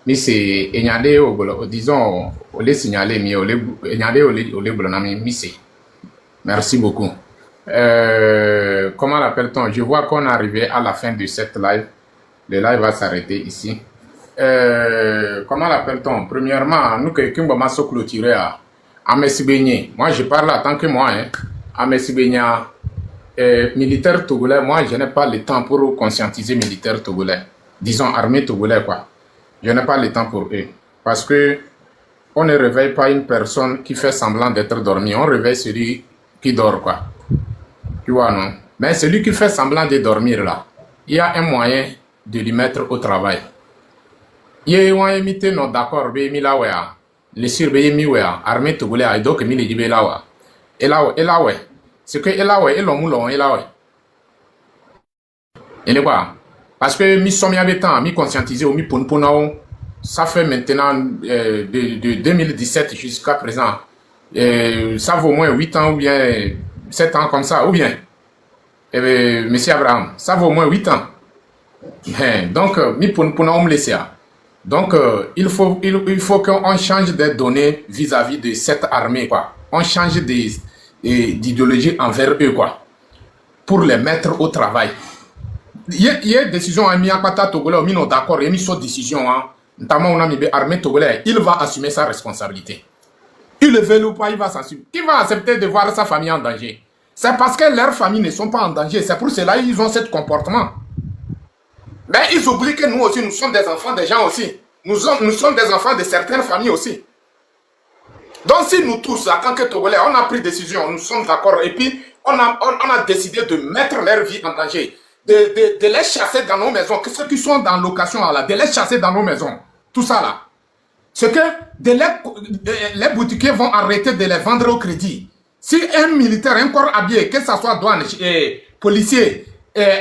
Mais c'est Enyade disons, on les signaler, mais Enyade on les blonami, merci beaucoup. Comment l'appelle-t-on? Je vois qu'on est arrivé à la fin de cette live. Le live va s'arrêter ici. Comment l'appelle-t-on? Premièrement, nous, quelqu'un va se clôturer à Messibéni. Moi, je parle en tant que moi, hein. À Messibéni, militaire togolais, moi, je n'ai pas le temps pour conscientiser militaires togolais. Disons, armée togolais, quoi. Je n'ai pas le temps pour eux. Parce que on ne réveille pas une personne qui fait semblant d'être dormi. On réveille celui qui dort, quoi. Tu vois, non? Mais celui qui fait semblant de dormir, là, il y a un moyen de lui mettre au travail. Il y a un moyen de non d'accord, les surveillés, armée togolais, donc, il y a et là, ouais. C'est que là, ouais, et l'homme, et là, ouais. Et les quoi? Parce que mi sommes y temps, mi conscientisé, mi ponponao, ça fait maintenant de 2017 jusqu'à présent. Ça vaut au moins 8 ans ou bien 7 ans comme ça, ou bien, monsieur Abraham, ça vaut au moins 8 ans. Donc, mi ponponao me laisser. Donc, il faut qu'on change des données vis-à-vis de cette armée, quoi. On change d'idéologie envers eux, quoi, pour les mettre au travail. Il y a une décision à Miakata Togolais, on est d'accord, il y a une décision, notamment on a mis l'armée togolaise, il va assumer sa responsabilité. Il le veut ou pas, il va s'assumer. Qui va accepter de voir sa famille en danger? C'est parce que leurs familles ne sont pas en danger, c'est pour cela qu'ils ont ce comportement. Mais ils oublient que nous aussi, nous sommes des enfants des gens aussi. Nous sommes des enfants de certaines familles aussi. Donc si nous tous, en tant que Togolais, on a pris décision, nous sommes d'accord, et puis on a décidé de mettre leur vie en danger, de les chasser dans nos maisons, que ceux qui sont dans location là, de les chasser dans nos maisons, tout ça là. C'est que les boutiquiers vont arrêter de les vendre au crédit. Si un militaire, un corps habillé, que ce soit douane, policier,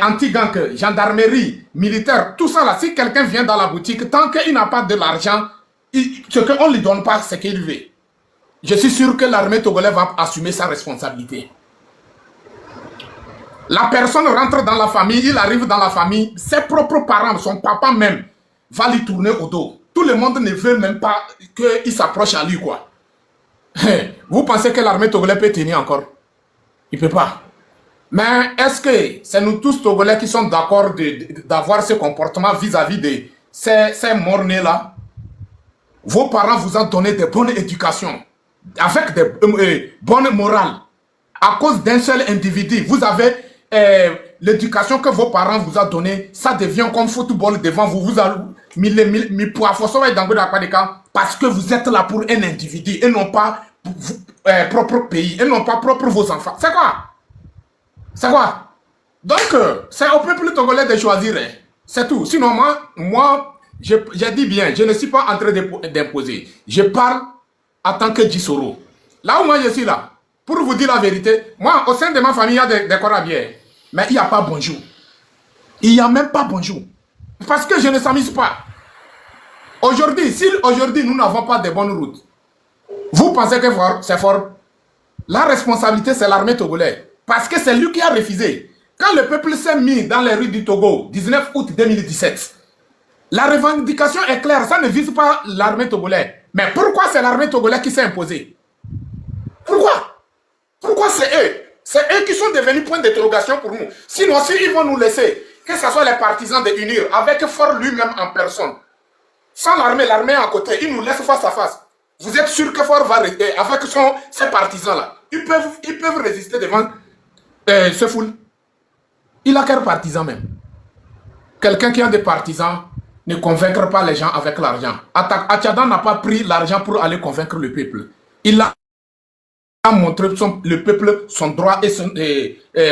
anti-gang, gendarmerie, militaire, tout ça là, si quelqu'un vient dans la boutique, tant qu'il n'a pas de l'argent, ce qu'on ne lui donne pas, c'est qu'il veut. Je suis sûr que l'armée togolaise va assumer sa responsabilité. La personne rentre dans la famille, il arrive dans la famille, ses propres parents, son papa même, va lui tourner au dos. Tout le monde ne veut même pas qu'il s'approche à lui, quoi. Vous pensez que l'armée togolaise peut tenir encore? Il ne peut pas. Mais est-ce que c'est nous tous Togolais qui sommes d'accord d'avoir ce comportement vis-à-vis de ces morts-nés-là? Vos parents vous ont donné de bonnes éducations, avec de bonnes morales. À cause d'un seul individu, vous avez l'éducation que vos parents vous ont donnée, ça devient comme football devant vous. Vous allez parce que vous êtes là pour un individu et non pas propre pays, et non pas propre vos enfants. C'est quoi? C'est quoi? Donc, c'est au peuple togolais de choisir. Hein. C'est tout. Sinon, moi j'ai dit bien, je ne suis pas en train d'imposer. Je parle en tant que Djisoro. Là où moi je suis là, pour vous dire la vérité, moi, au sein de ma famille, il y a des corabiens. Mais il n'y a pas bonjour. Il n'y a même pas bonjour. Parce que je ne s'amuse pas. Aujourd'hui, si aujourd'hui nous n'avons pas de bonnes routes, vous pensez que c'est fort? La responsabilité, c'est l'armée togolaise. Parce que c'est lui qui a refusé. Quand le peuple s'est mis dans les rues du Togo, 19 août 2017, la revendication est claire, ça ne vise pas l'armée togolaise. Mais pourquoi c'est l'armée togolaise qui s'est imposée? Pourquoi? Pourquoi c'est eux? C'est eux qui sont devenus point d'interrogation pour nous. Sinon, s'ils vont nous laisser, que ce soit les partisans de UNIR, avec Fort lui-même en personne, sans l'armée, l'armée à côté, ils nous laissent face à face. Vous êtes sûr que Fort va rester avec ces partisans-là? Ils peuvent résister devant ce foule. Il a quel partisan même? Quelqu'un qui a des partisans ne convaincre pas les gens avec l'argent. Atchadan n'a pas pris l'argent pour aller convaincre le peuple. Il a montré le peuple son droit et son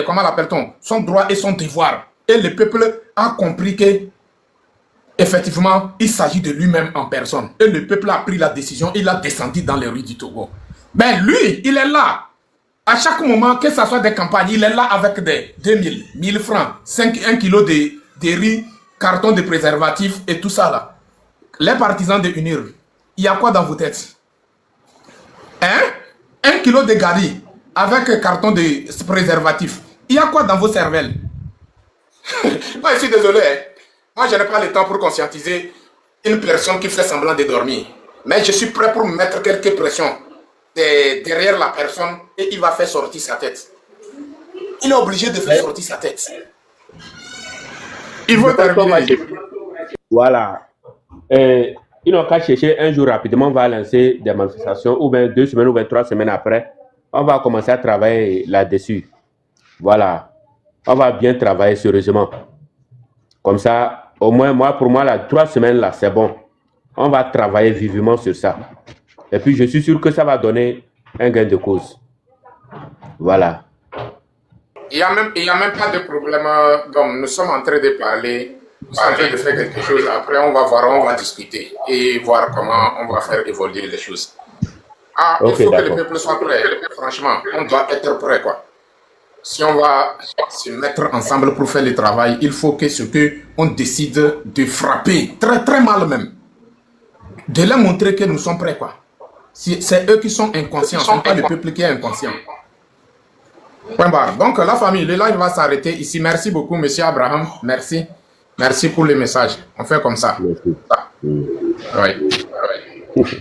comment l'appelle-t-on? Son droit et son devoir. Et le peuple a compris que effectivement, il s'agit de lui-même en personne. Et le peuple a pris la décision, il a descendu dans les rues du Togo. Mais lui, il est là. À chaque moment, que ce soit des campagnes, il est là avec des 2000, 1000 francs, 1 kilo de riz, carton de préservatifs et tout ça là. Les partisans de UNIR, il y a quoi dans vos têtes? Hein? 1 kilo de gari avec un carton de préservatif. Il y a quoi dans vos cervelles? Moi, je suis désolé. Hein? Moi, je n'ai pas le temps pour conscientiser une personne qui fait semblant de dormir. Mais je suis prêt pour mettre quelques pressions derrière la personne et il va faire sortir sa tête. Il est obligé de faire sortir sa tête. Il veut terminer. Voilà. Ils n'ont qu'à chercher un jour rapidement, on va lancer des manifestations, ou bien 2 semaines ou bien 3 semaines après, on va commencer à travailler là-dessus. Voilà. On va bien travailler sérieusement. Comme ça, au moins, pour moi, 3 semaines là, c'est bon. On va travailler vivement sur ça. Et puis, je suis sûr que ça va donner un gain de cause. Voilà. Il n'y a même pas de problème. Donc, nous sommes en train de parler, nous sommes en train de faire quelque chose. Après, on va voir, on va discuter et voir comment on va faire évoluer les choses. Ah, il faut que le peuple soit prêt. Franchement, on doit être prêt, quoi. Si on va se mettre ensemble pour faire le travail, il faut que ce qu'on décide de frapper, très très mal même, de leur montrer que nous sommes prêts, quoi. C'est eux qui sont inconscients, ce n'est pas le peuple qui est inconscient. Point barre. Donc la famille, le live va s'arrêter ici. Merci beaucoup, monsieur Abraham. Merci. Merci pour les messages. On fait comme ça. Merci. Oui.